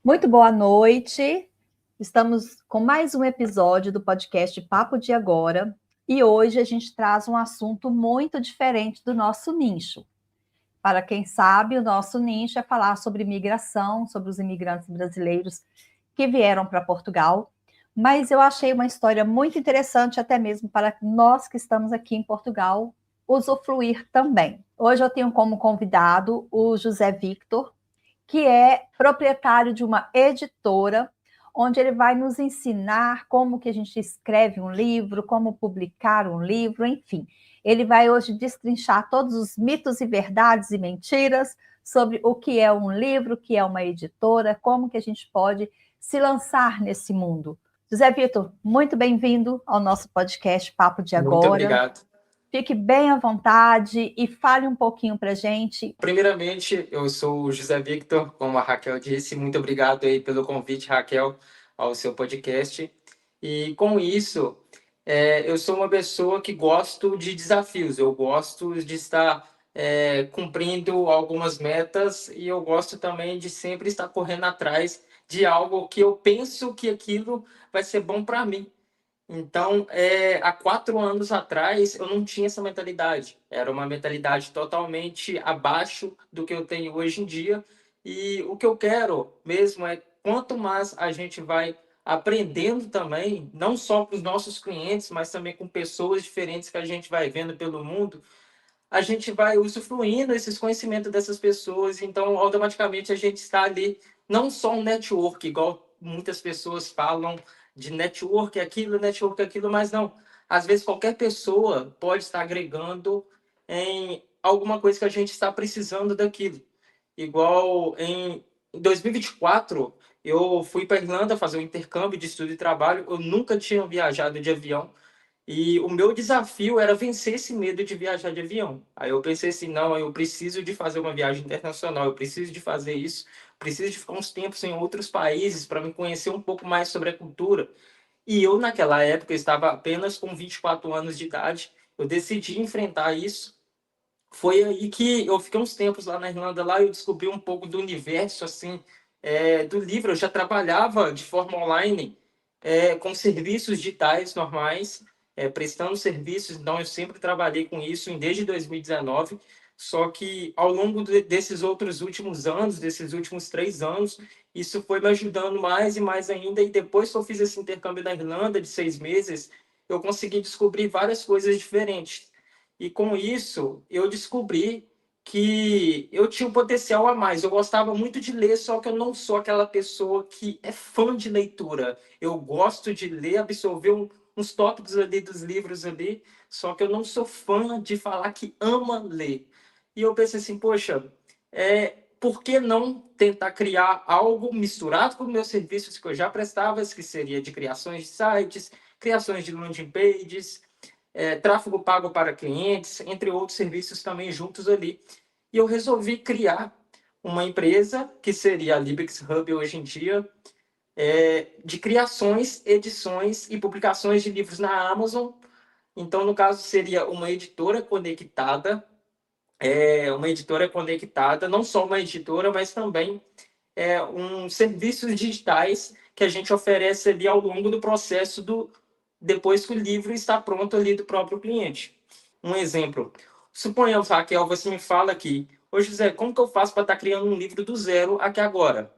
Muito boa noite. Estamos com mais um episódio do podcast Papo de Agora e hoje a gente traz um assunto muito diferente do nosso nicho. Para quem sabe, o nosso nicho é falar sobre imigração, sobre os imigrantes brasileiros que vieram para Portugal, mas eu achei uma história muito interessante, até mesmo para nós que estamos aqui em Portugal, usufruir também. Hoje eu tenho como convidado o José Victor, que é proprietário de uma editora, onde ele vai nos ensinar como que a gente escreve um livro, como publicar um livro, enfim. Ele vai hoje destrinchar todos os mitos e verdades e mentiras sobre o que é um livro, o que é uma editora, como que a gente pode se lançar nesse mundo. José Vitor, muito bem-vindo ao nosso podcast Papo de Muito Agora. obrigado. Fique bem à vontade e fale um pouquinho para a gente. Primeiramente, eu sou o José Victor, como a Raquel disse. Muito obrigado aí pelo convite, Raquel, ao seu podcast. E com isso, eu sou uma pessoa que gosto de desafios. Eu gosto de estar cumprindo algumas metas e eu gosto também de sempre estar correndo atrás de algo que eu penso que aquilo vai ser bom para mim. Então, há 4 anos atrás, eu não tinha essa mentalidade. Era uma mentalidade totalmente abaixo do que eu tenho hoje em dia. E o que eu quero mesmo é quanto mais a gente vai aprendendo também, não só com os nossos clientes, mas também com pessoas diferentes que a gente vai vendo pelo mundo, a gente vai usufruindo esses conhecimentos dessas pessoas. Então, automaticamente, a gente está ali, não só um network, igual muitas pessoas falam de network aquilo, mas não. Às vezes, qualquer pessoa pode estar agregando em alguma coisa que a gente está precisando daquilo. Igual em 2024, eu fui para a Irlanda fazer um intercâmbio de estudo e trabalho. Eu nunca tinha viajado de avião. E o meu desafio era vencer esse medo de viajar de avião. Aí eu pensei assim, não, eu preciso de fazer uma viagem internacional, eu preciso de fazer isso, preciso de ficar uns tempos em outros países para me conhecer um pouco mais sobre a cultura. E eu, naquela época, eu estava apenas com 24 anos de idade, eu decidi enfrentar isso. Foi aí que eu fiquei uns tempos lá na Irlanda, lá eu descobri um pouco do universo, assim, do livro. Eu já trabalhava de forma online, com serviços digitais normais, prestando serviços, então eu sempre trabalhei com isso desde 2019, só que ao longo desses outros últimos anos, desses últimos 3 anos, isso foi me ajudando mais e mais ainda, e depois que eu fiz esse intercâmbio na Irlanda de 6 meses, eu consegui descobrir várias coisas diferentes. E com isso, eu descobri que eu tinha um potencial a mais. Eu gostava muito de ler, só que eu não sou aquela pessoa que é fã de leitura. Eu gosto de ler, absorver uns tópicos ali dos livros ali, só que eu não sou fã de falar que ama ler. E eu pensei assim, poxa, por que não tentar criar algo misturado com meus serviços que eu já prestava, que seria de criações de sites, criações de landing pages, tráfego pago para clientes, entre outros serviços também juntos ali. E eu resolvi criar uma empresa, que seria a Librix Hub hoje em dia, de criações, edições e publicações de livros na Amazon. Então, no caso, seria uma editora conectada, não só uma editora, mas também serviços digitais que a gente oferece ali ao longo do processo depois que o livro está pronto ali do próprio cliente. Um exemplo, suponhamos, Raquel, você me fala aqui, ô José, como que eu faço para estar criando um livro do zero aqui agora?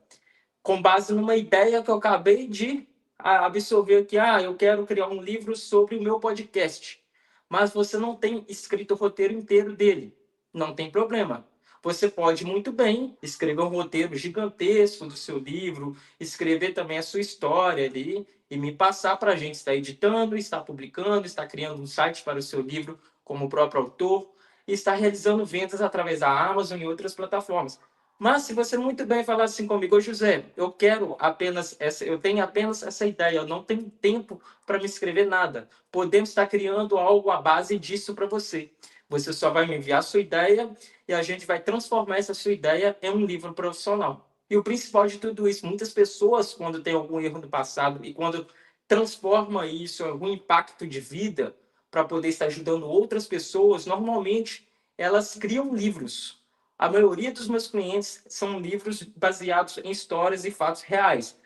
Com base numa ideia que eu acabei de absorver aqui, eu quero criar um livro sobre o meu podcast, mas você não tem escrito o roteiro inteiro dele. Não tem problema. Você pode muito bem escrever um roteiro gigantesco do seu livro, escrever também a sua história ali e me passar para a gente estar editando, estar publicando, estar criando um site para o seu livro como o próprio autor e estar realizando vendas através da Amazon e outras plataformas. Mas se você muito bem falar assim comigo, ô José, eu tenho apenas essa ideia, eu não tenho tempo para me escrever nada. Podemos estar criando algo à base disso para você. Você só vai me enviar a sua ideia e a gente vai transformar essa sua ideia em um livro profissional. E o principal de tudo isso, muitas pessoas, quando tem algum erro no passado e quando transforma isso em algum impacto de vida para poder estar ajudando outras pessoas, normalmente elas criam livros a maioria dos meus clientes são livros baseados em histórias e fatos reais.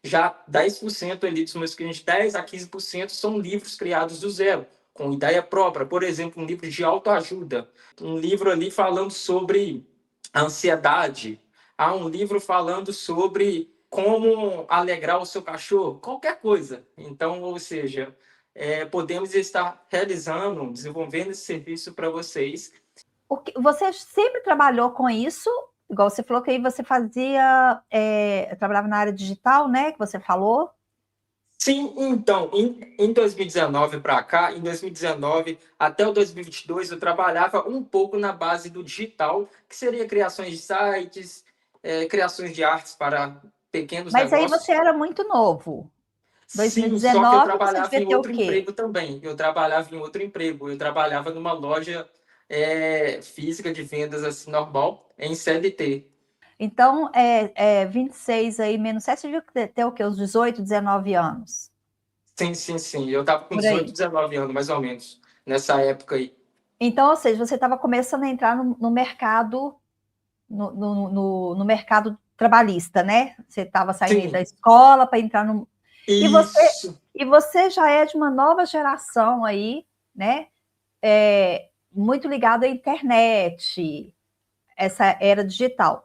Já 10% ali dos meus clientes, 10 a 15% são livros criados do zero, com ideia própria. Por exemplo, um livro de autoajuda, um livro ali falando sobre a ansiedade, há um livro falando sobre como alegrar o seu cachorro, qualquer coisa. Então, ou seja, podemos estar realizando, desenvolvendo esse serviço para vocês. Você sempre trabalhou com isso? Igual você falou que aí você fazia, trabalhava na área digital, né? Que você falou. Sim, então, em 2019 para cá, em 2019 até o 2022, eu trabalhava um pouco na base do digital, que seria criações de sites, criações de artes para pequenos Mas aí negócios. você era muito novo. Sim, só que eu 2019 você trabalhava devia em ter o outro quê? emprego também. Eu trabalhava em outro emprego. Eu trabalhava numa loja física de vendas assim normal, em CLT. Então, 26 aí, menos 7, você devia ter o quê? Os 18, 19 anos. Sim, sim, sim. Eu estava com Por 18, aí. 19 anos, mais ou menos, nessa época aí. Então, ou seja, você estava começando a entrar no mercado, no mercado trabalhista, né? Você estava saindo da Sim, escola para entrar no. E você, isso. e você já é de uma nova geração aí, né? Muito ligado à internet, essa era digital.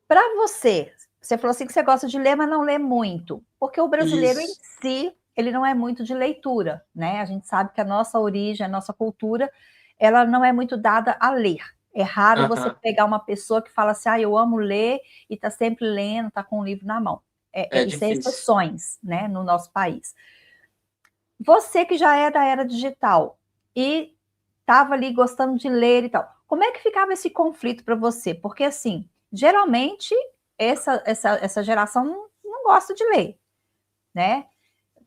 Para você, você falou assim que você gosta de ler, mas não lê muito, porque o brasileiro em Isso. si, ele não é muito de leitura, né? A gente sabe que a nossa origem, a nossa cultura, ela não é muito dada a ler. É raro você Aham. pegar uma pessoa que fala assim, eu amo ler e está sempre lendo, está com um livro na mão. É Isso é difícil. exceções, né, no nosso país. Você que já é da era digital e estava ali gostando de ler e tal, como é que ficava esse conflito para você? Porque, assim, geralmente, essa geração não gosta de ler, né?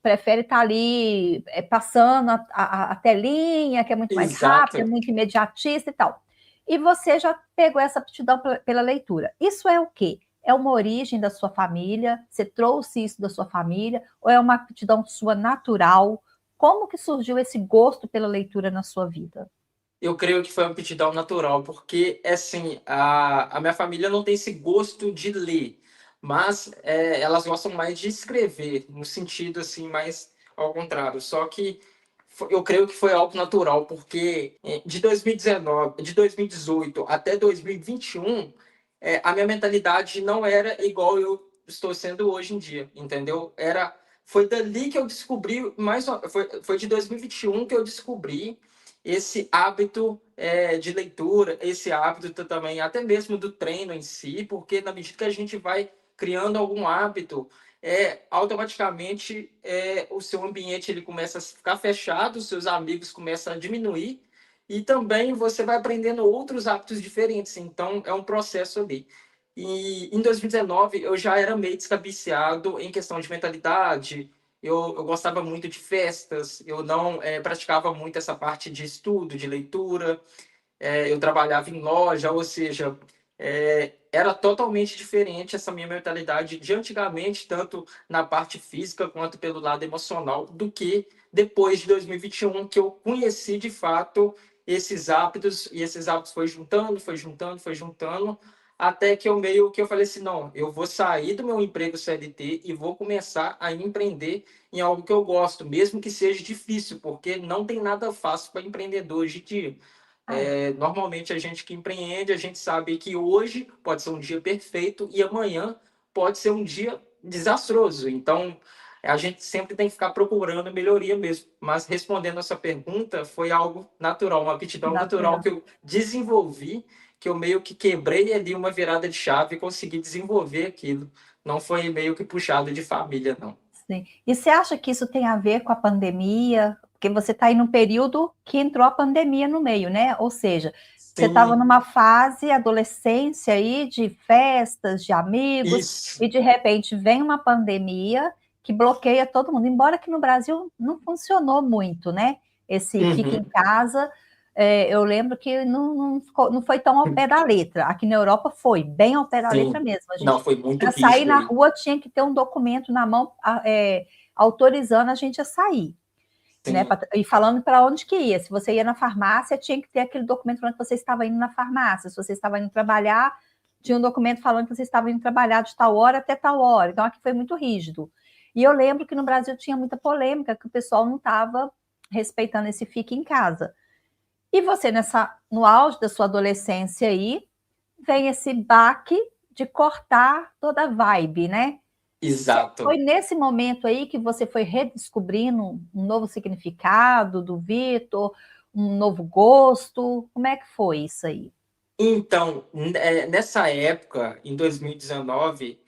Prefere estar ali passando a telinha, que é muito mais rápido, é Exato. muito imediatista e tal. E você já pegou essa aptidão pela leitura. Isso é o quê? É uma origem da sua família? Você trouxe isso da sua família? Ou é uma aptidão sua natural? Como que surgiu esse gosto pela leitura na sua vida? Eu creio que foi uma aptidão natural, porque assim, a minha família não tem esse gosto de ler, mas elas gostam mais de escrever, no sentido assim, mais ao contrário. Só que eu creio que foi algo natural, porque de 2019, de 2018 até 2021, a minha mentalidade não era igual eu estou sendo hoje em dia, entendeu? Foi dali que eu descobri, foi de 2021 que eu descobri esse hábito de leitura, esse hábito também, até mesmo do treino em si, porque na medida que a gente vai criando algum hábito, automaticamente o seu ambiente ele começa a ficar fechado, os seus amigos começam a diminuir, e também você vai aprendendo outros hábitos diferentes, então é um processo ali. E em 2019 eu já era meio descabiciado em questão de mentalidade, eu gostava muito de festas, eu não praticava muito essa parte de estudo, de leitura, eu trabalhava em loja, ou seja, era totalmente diferente essa minha mentalidade de antigamente, tanto na parte física quanto pelo lado emocional, do que depois de 2021, que eu conheci de fato esses hábitos, e esses hábitos foi juntando, foi juntando, foi juntando, até que eu falei assim, não, eu vou sair do meu emprego CLT e vou começar a empreender em algo que eu gosto, mesmo que seja difícil, porque não tem nada fácil para empreendedor hoje em dia. Normalmente a gente que empreende, a gente sabe que hoje pode ser um dia perfeito e amanhã pode ser um dia desastroso. Então, a gente sempre tem que ficar procurando melhoria mesmo. Mas respondendo essa pergunta, foi algo natural, uma aptidão natural Natural. que eu desenvolvi, que eu meio que quebrei ali uma virada de chave e consegui desenvolver aquilo. Não foi meio que puxado de família, não. Sim. E você acha que isso tem a ver com a pandemia? Porque você está aí num período que entrou a pandemia no meio, né? Ou seja, você estava Sim, numa fase, adolescência aí, de festas, de amigos, isso. e de repente vem uma pandemia que bloqueia todo mundo. Embora que no Brasil não funcionou muito, né? Esse fica em Uhum. casa. Eu lembro que não foi tão ao pé da letra. Aqui na Europa foi, bem ao pé da letra Sim. mesmo. A Não, gente foi muito para sair rígido na aí. rua tinha que ter um documento na mão autorizando a gente a sair. né? Sim. E falando para onde que ia. Se você ia na farmácia, tinha que ter aquele documento falando que você estava indo na farmácia. Se você estava indo trabalhar, tinha um documento falando que você estava indo trabalhar de tal hora até tal hora. Então, aqui foi muito rígido. E eu lembro que no Brasil tinha muita polêmica, que o pessoal não estava respeitando esse fique em casa. E você, no auge da sua adolescência aí, vem esse baque de cortar toda a vibe, né? Foi Exato. nesse momento aí que você foi redescobrindo um novo significado do Vitor, um novo gosto? Como é que foi isso aí? Então, nessa época, em 2019,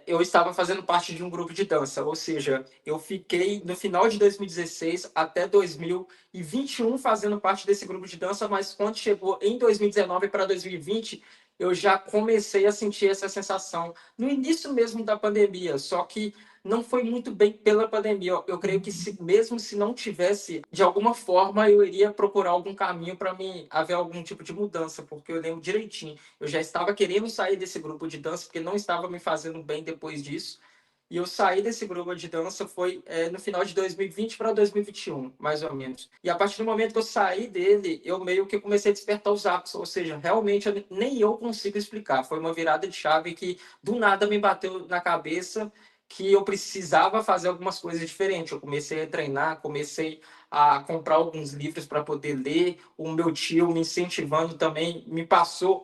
eu estava fazendo parte de um grupo de dança, ou seja, eu fiquei no final de 2016 até 2021 fazendo parte desse grupo de dança, mas quando chegou em 2019 para 2020, eu já comecei a sentir essa sensação no início mesmo da pandemia, só que não foi muito bem pela pandemia. Eu creio que mesmo se não tivesse, de alguma forma eu iria procurar algum caminho para mim haver algum tipo de mudança, porque eu lembro direitinho. Eu já estava querendo sair desse grupo de dança porque não estava me fazendo bem depois disso. E eu saí desse grupo de dança foi no final de 2020 para 2021, mais ou menos. E a partir do momento que eu saí dele, eu meio que comecei a despertar os hábitos, ou seja, realmente nem eu consigo explicar. Foi uma virada de chave que do nada me bateu na cabeça que eu precisava fazer algumas coisas diferentes. Eu comecei a treinar, comecei a comprar alguns livros para poder ler. O meu tio me incentivando também me passou.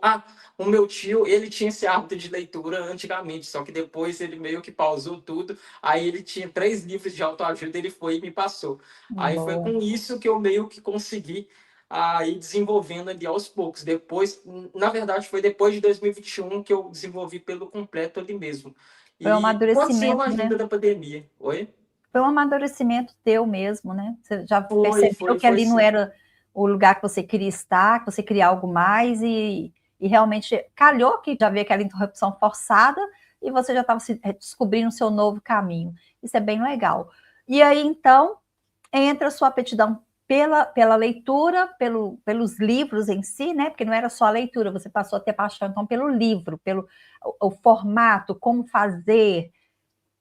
O meu tio, ele tinha esse hábito de leitura antigamente, só que depois ele meio que pausou tudo. Aí ele tinha 3 livros de autoajuda, ele foi e me passou. Aí foi Bom, com isso que eu meio que consegui ir desenvolvendo ali aos poucos. Depois, na verdade, foi depois de 2021 que eu desenvolvi pelo completo ali mesmo. foi um E aconteceu amadurecimento, a né? ajuda da pandemia. Oi? Foi um amadurecimento teu mesmo, né? Você já Foi, percebeu foi, que foi ali não sim. era o lugar que você queria estar, que você queria algo mais, e realmente calhou que já veio aquela interrupção forçada e você já estava descobrindo o seu novo caminho. Isso é bem legal. E aí, então, entra a sua aptidão pela leitura, pelos livros em si, né? Porque não era só a leitura, você passou a ter paixão então pelo livro, pelo o formato, como fazer,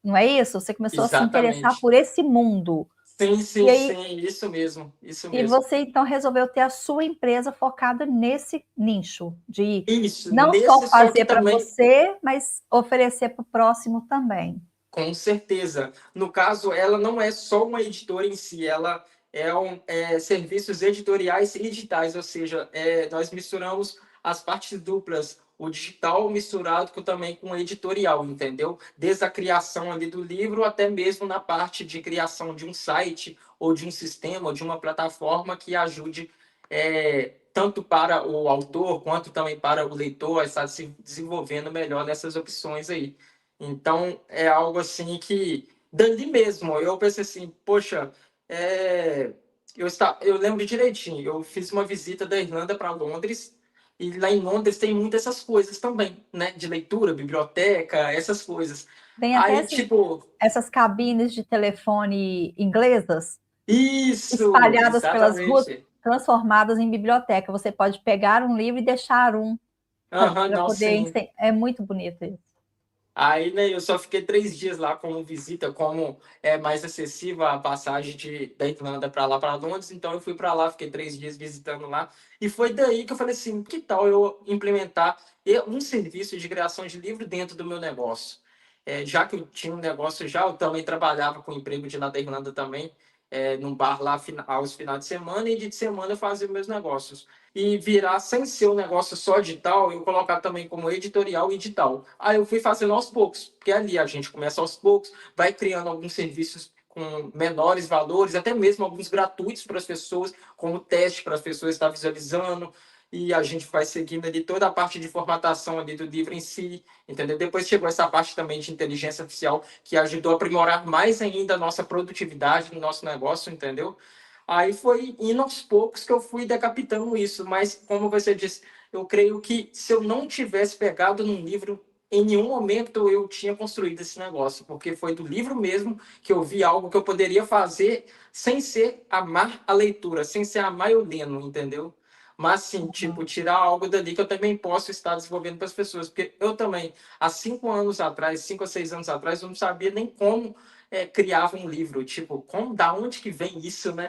não é isso? Você começou a se interessar Exatamente. por esse mundo. Sim, E sim, aí, sim. Isso mesmo. Isso e mesmo. você então resolveu ter a sua empresa focada nesse nicho, de Isso, não só nesse só que fazer para também. você, mas oferecer para o próximo também. Com certeza. No caso, ela não é só uma editora em si, ela é serviços editoriais e digitais, ou seja, nós misturamos as partes duplas, o digital misturado também com o editorial, entendeu? Desde a criação ali do livro até mesmo na parte de criação de um site ou de um sistema ou de uma plataforma que ajude tanto para o autor quanto também para o leitor a estar se desenvolvendo melhor nessas opções aí. Então, é algo assim que, dali mesmo, eu pensei assim, poxa, eu lembro direitinho, eu fiz uma visita da Irlanda para Londres, e lá em Londres tem muitas essas coisas também, né? De leitura, biblioteca, essas coisas. Tem até Aí, tipo, essas cabines de telefone inglesas isso, espalhadas pelas ruas, exatamente. transformadas em biblioteca. Você pode pegar um livro e deixar um Aham, para não, poder sim. ensinar. É muito bonito isso. Aí, né, eu só fiquei 3 dias lá como visita, como é mais acessível a passagem da Irlanda para lá, para Londres. Então, eu fui para lá, fiquei 3 dias visitando lá. E foi daí que eu falei assim: que tal eu implementar um serviço de criação de livro dentro do meu negócio? Já que eu tinha um negócio já, eu também trabalhava com emprego de lá da Irlanda também, num bar lá aos finais de semana, e de semana eu fazia meus negócios e virar sem ser um negócio só digital, eu colocar também como editorial e digital. Aí eu fui fazendo aos poucos, porque ali a gente começa aos poucos, vai criando alguns serviços com menores valores, até mesmo alguns gratuitos para as pessoas, como teste para as pessoas estar visualizando, e a gente vai seguindo ali toda a parte de formatação ali do livro em si, entendeu? Depois chegou essa parte também de inteligência artificial, que ajudou a aprimorar mais ainda a nossa produtividade no nosso negócio, entendeu? Aí foi indo aos poucos que eu fui decapitando isso, mas como você disse, eu creio que se eu não tivesse pegado num livro, em nenhum momento eu tinha construído esse negócio, porque foi do livro mesmo que eu vi algo que eu poderia fazer sem ser amar a leitura, sem ser amar eu lendo, entendeu? mas sim, tipo, tirar algo dali que eu também posso estar desenvolvendo para as pessoas, porque eu também, há 5 anos atrás, 5 ou 6 anos atrás, eu não sabia nem como criava um livro, tipo, como, da onde que vem isso, né?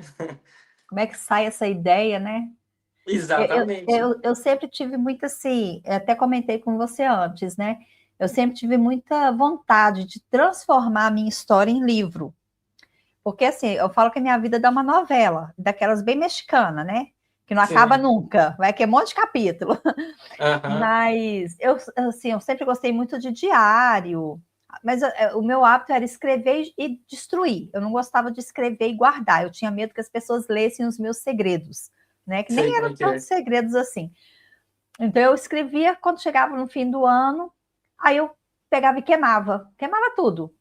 Como é que sai essa ideia, né? Exatamente. Eu sempre tive muito assim, até comentei com você antes, né? Eu sempre tive muita vontade de transformar a minha história em livro. Porque assim, eu falo que a minha vida dá uma novela, daquelas bem mexicana, né? Que não acaba Sim. nunca, vai que é um monte de capítulo. Aham. Mas assim, eu sempre gostei muito de diário, mas o meu hábito era escrever e destruir. Eu não gostava de escrever e guardar. Eu tinha medo que as pessoas lessem os meus segredos, né? Que Sei nem como eram é que tantos é. segredos assim. Então eu escrevia quando chegava no fim do ano, aí eu pegava e queimava tudo.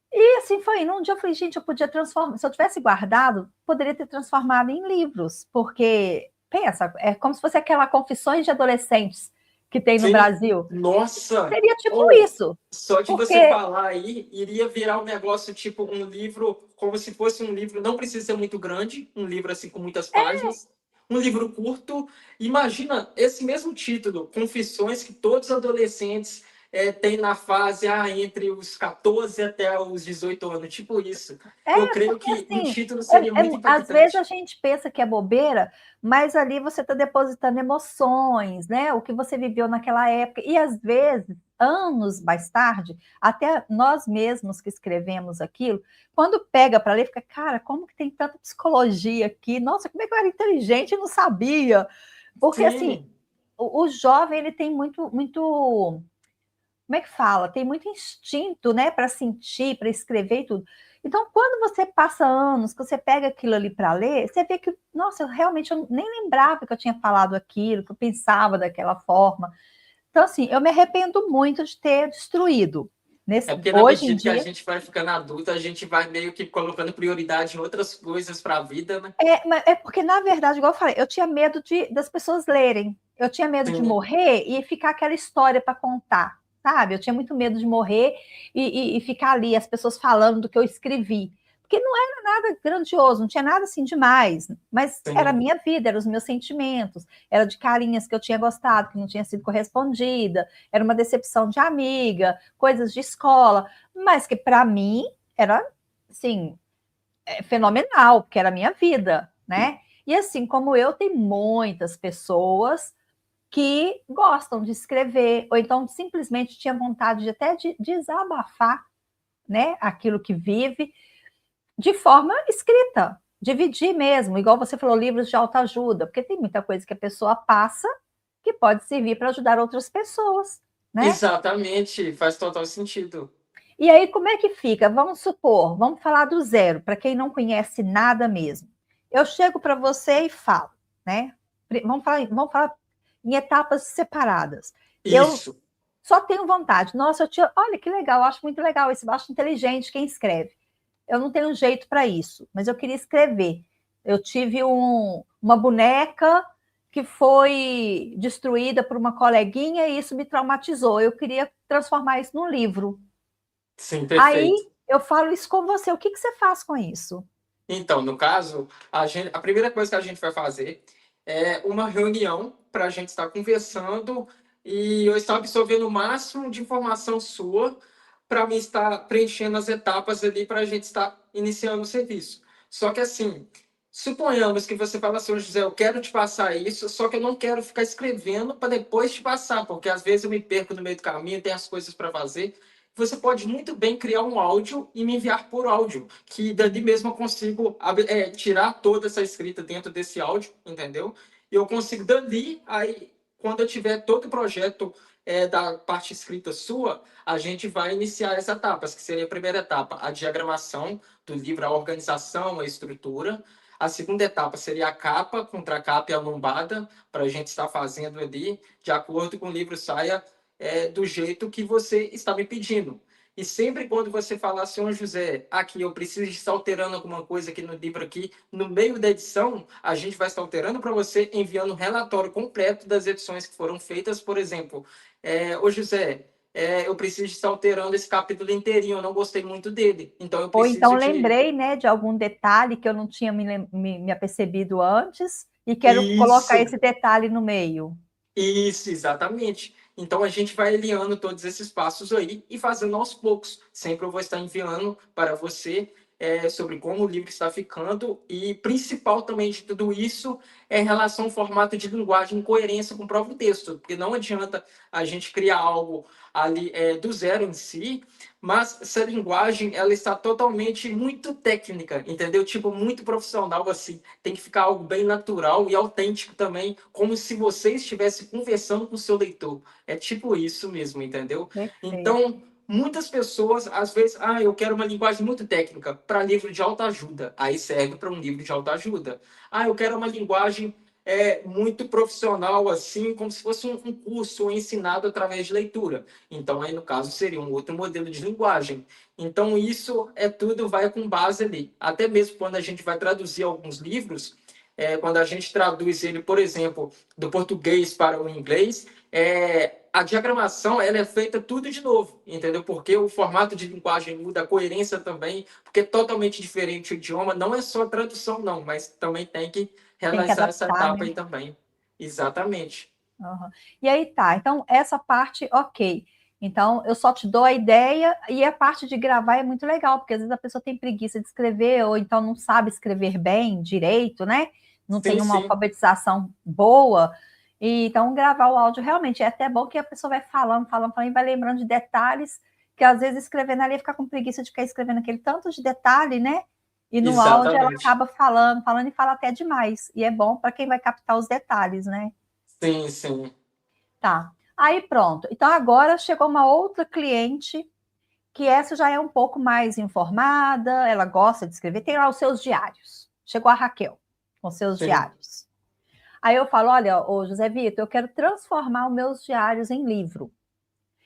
E assim foi indo. Um dia eu falei, gente, eu podia transformar. Se eu tivesse guardado, poderia ter transformado em livros, porque, pensa, é como se fosse aquela Confissões de Adolescentes que tem no Sim. Brasil. Nossa! Seria tipo Ou isso, só de você porque falar aí, iria virar um negócio tipo um livro, como se fosse um livro, não precisa ser muito grande, um livro assim com muitas páginas, um livro curto. Imagina esse mesmo título, Confissões que todos os adolescentes têm na fase entre os 14 até os 18 anos, tipo isso. Eu creio porque que um assim, título seria muito às vezes a impactante. gente pensa que é bobeira, mas ali você está depositando emoções, né? O que você viveu naquela época. E às vezes, anos mais tarde, até nós mesmos que escrevemos aquilo, quando pega para ler, fica, cara, como que tem tanta psicologia aqui? Nossa, como é que eu era inteligente e não sabia? Porque assim, Sim, o jovem ele tem muito como é que fala? Tem muito instinto, né, para sentir, para escrever e tudo. Então, quando você passa anos, que você pega aquilo ali para ler, você vê que, nossa, eu nem lembrava que eu tinha falado aquilo, que eu pensava daquela forma. Então, assim, eu me arrependo muito de ter destruído. é porque na Hoje em medida que a dia, gente vai ficando adulto, a gente vai meio que colocando prioridade em outras coisas para a vida, né? é porque, na verdade, igual eu falei, eu tinha medo das pessoas lerem. Eu tinha medo de Sim, morrer e ficar aquela história para contar, sabe? Eu tinha muito medo de morrer e ficar ali, as pessoas falando do que eu escrevi. Porque não era nada grandioso, não tinha nada assim demais, mas era a sim, minha vida, eram os meus sentimentos, era de carinhas que eu tinha gostado, que não tinha sido correspondida, era uma decepção de amiga, coisas de escola, mas que para mim era, assim, fenomenal, porque era a minha vida, né? E assim como eu, tem muitas pessoas que gostam de escrever, ou então simplesmente tinha vontade de desabafar, né, aquilo que vive, de forma escrita, dividir mesmo, igual você falou, livros de autoajuda, porque tem muita coisa que a pessoa passa que pode servir para ajudar outras pessoas, né? exatamente, faz total sentido. E aí, como é que fica? Vamos supor, vamos falar do zero, para quem não conhece nada mesmo. Eu chego para você e falo, né? Vamos falar em etapas separadas. Eu Isso. só tenho vontade. Nossa, olha que legal, eu acho muito legal isso, eu acho inteligente quem escreve. Eu não tenho jeito para isso, mas eu queria escrever. Eu tive uma boneca que foi destruída por uma coleguinha e isso me traumatizou. Eu queria transformar isso num livro. Sim, Aí perfeito. eu falo isso com você. O que você faz com isso? Então, no caso, a primeira coisa que a gente vai fazer é uma reunião para a gente estar conversando e eu estar absorvendo o máximo de informação sua para mim estar preenchendo as etapas ali para a gente estar iniciando o serviço. Só que assim, suponhamos que você fala assim, "Ô, José, eu quero te passar isso, só que eu não quero ficar escrevendo para depois te passar, porque às vezes eu me perco no meio do caminho, tem as coisas para fazer. Você pode muito bem criar um áudio e me enviar por áudio, que dali mesmo eu consigo tirar toda essa escrita dentro desse áudio, entendeu? E eu consigo dali, aí, quando eu tiver todo o projeto da parte escrita sua, a gente vai iniciar as etapas, que seria a primeira etapa, a diagramação do livro, a organização, a estrutura. A segunda etapa seria a capa, contracapa e a lombada, para a gente estar fazendo ali, de acordo com o livro saia do jeito que você está me pedindo. E sempre quando você falar assim, ô José, aqui eu preciso estar alterando alguma coisa aqui no livro aqui, no meio da edição, a gente vai estar alterando para você, enviando um relatório completo das edições que foram feitas. Por exemplo, ô José, eu preciso estar alterando esse capítulo inteirinho, eu não gostei muito dele. Então eu Ou então preciso de. lembrei, né, de algum detalhe que eu não tinha me apercebido antes. e quero colocar Isso. esse detalhe no meio. Isso, exatamente. Então a gente vai alinhando todos esses passos aí e fazendo aos poucos. Sempre eu vou estar enviando para você sobre como o livro está ficando e principal também de tudo isso é em relação ao formato de linguagem e coerência com o próprio texto, porque não adianta a gente criar algo ali do zero em si, mas essa linguagem ela está totalmente muito técnica, entendeu? Tipo, muito profissional assim. Tem que ficar algo bem natural e autêntico também, como se você estivesse conversando com o seu leitor. É tipo isso mesmo, entendeu? Perfeito. Então, muitas pessoas, às vezes, eu quero uma linguagem muito técnica para livro de autoajuda. Aí serve para um livro de autoajuda. Eu quero uma linguagem muito profissional, assim, como se fosse um curso ensinado através de leitura. Então, aí, no caso, seria um outro modelo de linguagem. Então, isso tudo vai com base ali. Até mesmo quando a gente vai traduzir alguns livros, quando a gente traduz ele, por exemplo, do português para o inglês, a diagramação ela é feita tudo de novo, entendeu? Porque o formato de linguagem muda, a coerência também, porque é totalmente diferente o idioma. Não é só tradução, não, mas também tem que Tem que realizar essa adaptar, né? etapa aí também. Exatamente. Uhum. E aí tá, então essa parte, ok. Então eu só te dou a ideia e a parte de gravar é muito legal, porque às vezes a pessoa tem preguiça de escrever ou então não sabe escrever bem, direito, né? Não tem Sim, uma sim. alfabetização boa. E, então gravar o áudio realmente é até bom que a pessoa vai falando, falando, falando e vai lembrando de detalhes que às vezes escrevendo ali fica com preguiça de ficar escrevendo aquele tanto de detalhe, né? E no áudio ela Exatamente. acaba falando, falando e fala até demais. E é bom para quem vai captar os detalhes, né? Sim, sim. Tá. Aí pronto. Então agora chegou uma outra cliente que essa já é um pouco mais informada, ela gosta de escrever, tem lá os seus diários. Chegou a Raquel com seus Sim. diários. Aí eu falo, olha, ô José Vitor, eu quero transformar os meus diários em livro.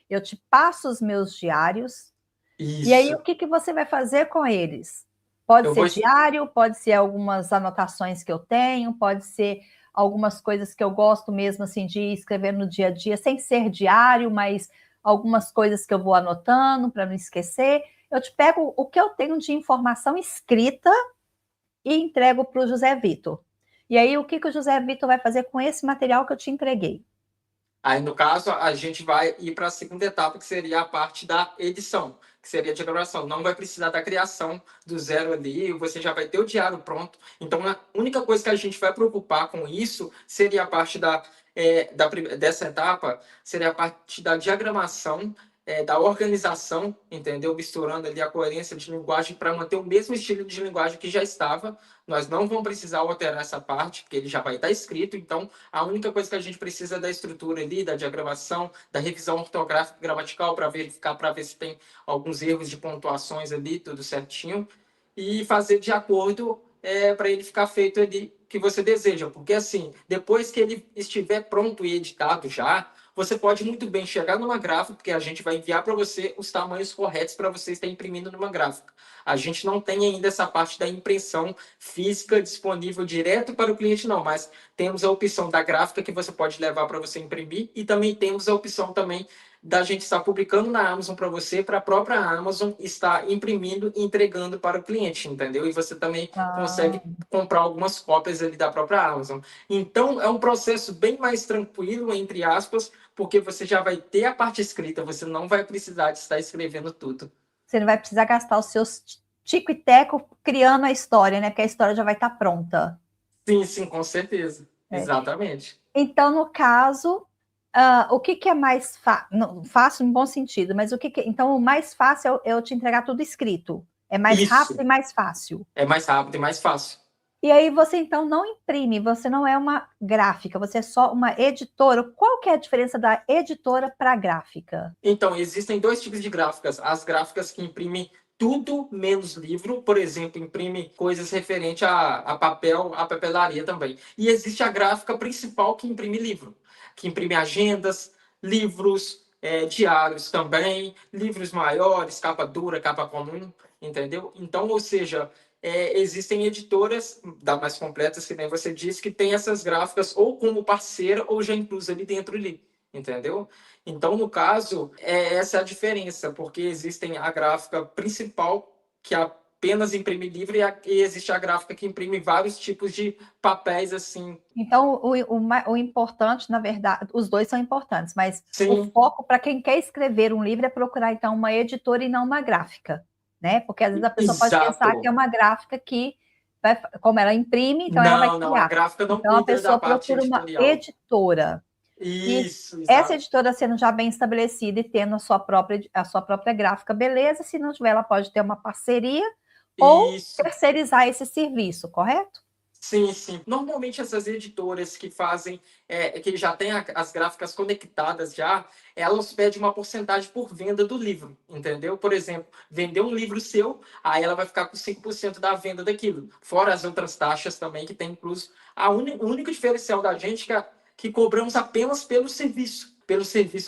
Eu te passo os meus diários e aí o Isso. que, que você vai fazer com eles? Pode Eu ser vou. diário, pode ser algumas anotações que eu tenho, pode ser algumas coisas que eu gosto mesmo assim de escrever no dia a dia, sem ser diário, mas algumas coisas que eu vou anotando para não esquecer. Eu te pego o que eu tenho de informação escrita e entrego para o José Vitor. E aí, o que, que o José Vitor vai fazer com esse material que eu te entreguei? Aí, no caso, a gente vai ir para a segunda etapa, que seria a parte da edição, que seria a diagramação. Não vai precisar da criação do zero ali, você já vai ter o diário pronto. Então, a única coisa que a gente vai preocupar com isso seria a parte dessa etapa, seria a parte da diagramação, da organização, entendeu? Misturando ali a coerência de linguagem para manter o mesmo estilo de linguagem que já estava. Nós não vamos precisar alterar essa parte, porque ele já vai estar escrito, então a única coisa que a gente precisa é da estrutura ali, da diagramação, da revisão ortográfica e gramatical para verificar, para ver se tem alguns erros de pontuações ali, tudo certinho, e fazer de acordo para ele ficar feito ali que você deseja. Porque assim, depois que ele estiver pronto e editado já, você pode muito bem chegar numa gráfica, porque a gente vai enviar para você os tamanhos corretos para você estar imprimindo numa gráfica. A gente não tem ainda essa parte da impressão física disponível direto para o cliente, não, mas temos a opção da gráfica que você pode levar para você imprimir e também temos a opção também da gente estar publicando na Amazon para você, para a própria Amazon estar imprimindo e entregando para o cliente, entendeu? E você também Ah, consegue comprar algumas cópias ali da própria Amazon. Então, é um processo bem mais tranquilo, entre aspas, porque você já vai ter a parte escrita, você não vai precisar de estar escrevendo tudo. você não vai precisar gastar os seus tico e teco criando a história, né? Porque a história já vai estar pronta. Sim, sim, com certeza. É. Exatamente. Então, no caso, o que, que é mais fácil no bom sentido, mas então o mais fácil é eu te entregar tudo escrito. É mais rápido Isso. e mais fácil. É mais rápido e mais fácil. E aí você então não imprime, você não é uma gráfica, você é só uma editora. Qual que é a diferença da editora para a gráfica? Então, existem dois tipos de gráficas. As gráficas que imprimem tudo menos livro, por exemplo, imprime coisas referentes a papel, a papelaria também. E existe a gráfica principal que imprime livro, que imprime agendas, livros, diários também, livros maiores, capa dura, capa comum, entendeu? Então, ou seja, existem editoras da mais completas, que nem você disse, que tem essas gráficas ou como parceira ou já inclusa ali dentro ali, entendeu? Então, no caso, essa é a diferença, porque existem a gráfica principal, que apenas imprime livro e existe a gráfica que imprime vários tipos de papéis assim. Então, o importante, na verdade, os dois são importantes, mas o Sim, foco para quem quer escrever um livro é procurar, então, uma editora e não uma gráfica, né? Porque às vezes a pessoa pode pensar que é exato. uma gráfica que, como ela imprime, então ela vai Não, não, a criar. gráfica não Então, a cuida da pessoa parte procura uma editorial. editora. E Isso, essa exato. editora sendo já bem estabelecida e tendo a sua própria gráfica, beleza. Se não tiver, ela pode ter uma parceria ou Isso. terceirizar esse serviço, correto? Sim, sim. Normalmente essas editoras que fazem, que já têm as gráficas conectadas já, elas pedem uma porcentagem por venda do livro, entendeu? Por exemplo, vender um livro seu, aí ela vai ficar com 5% da venda daquilo. Fora as outras taxas também que tem incluso. O único diferencial da gente é que cobramos apenas pelo serviço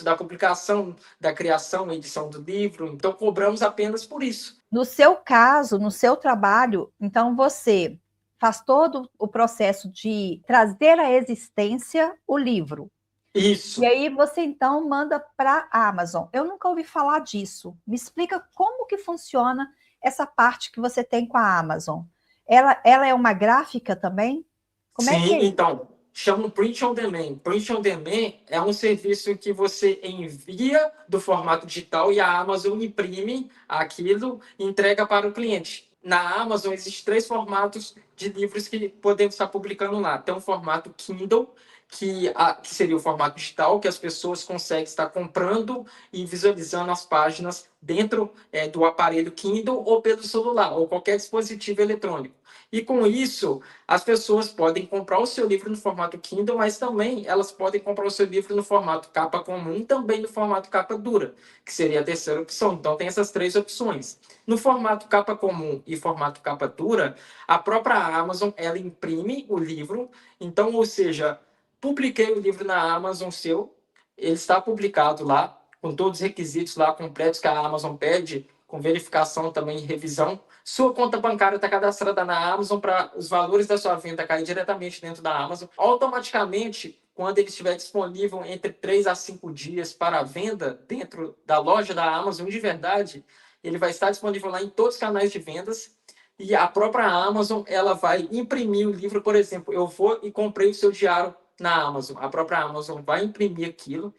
da publicação, da criação, edição do livro. Então, cobramos apenas por isso. No seu caso, no seu trabalho, então você faz todo o processo de trazer à existência o livro. E Isso. aí você então manda para a Amazon. Eu nunca ouvi falar disso. Me explica como que funciona essa parte que você tem com a Amazon. Ela é uma gráfica também? Como é que Sim, é isso? então, chama Print on Demand. Print on Demand é um serviço que você envia do formato digital e a Amazon imprime aquilo e entrega para o cliente. Na Amazon existem três formatos de livros que podemos estar publicando lá. Tem um formato Kindle, que seria o formato digital, que as pessoas conseguem estar comprando e visualizando as páginas dentro do aparelho Kindle ou pelo celular, ou qualquer dispositivo eletrônico. E com isso, as pessoas podem comprar o seu livro no formato Kindle, mas também elas podem comprar o seu livro no formato capa comum, também no formato capa dura, que seria a terceira opção. Então tem essas três opções. No formato capa comum e formato capa dura, a própria Amazon ela imprime o livro. Então, ou seja, publiquei o livro na Amazon seu, ele está publicado lá com todos os requisitos lá completos que a Amazon pede, com verificação também e revisão. Sua conta bancária está cadastrada na Amazon para os valores da sua venda cair diretamente dentro da Amazon. Automaticamente, quando ele estiver disponível entre 3 a 5 dias para venda dentro da loja da Amazon de verdade, ele vai estar disponível lá em todos os canais de vendas. E a própria Amazon ela vai imprimir o livro, por exemplo, eu vou e comprei o seu diário na Amazon. A própria Amazon vai imprimir aquilo,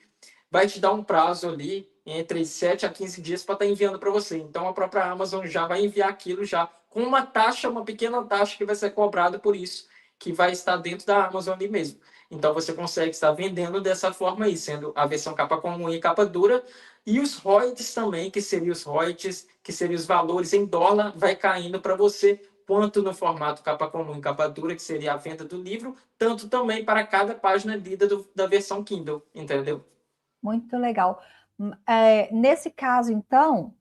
vai te dar um prazo ali entre 7 a 15 dias para estar enviando para você. Então a própria Amazon já vai enviar aquilo já com uma taxa, uma pequena taxa que vai ser cobrada por isso, que vai estar dentro da Amazon ali mesmo. Então você consegue estar vendendo dessa forma aí, sendo a versão capa comum e capa dura, e os royalties também, que seriam os royalties, que seriam os valores em dólar, vai caindo para você, quanto no formato capa comum e capa dura, que seria a venda do livro, tanto também para cada página lida da versão Kindle, entendeu? Muito legal. Nesse caso, então,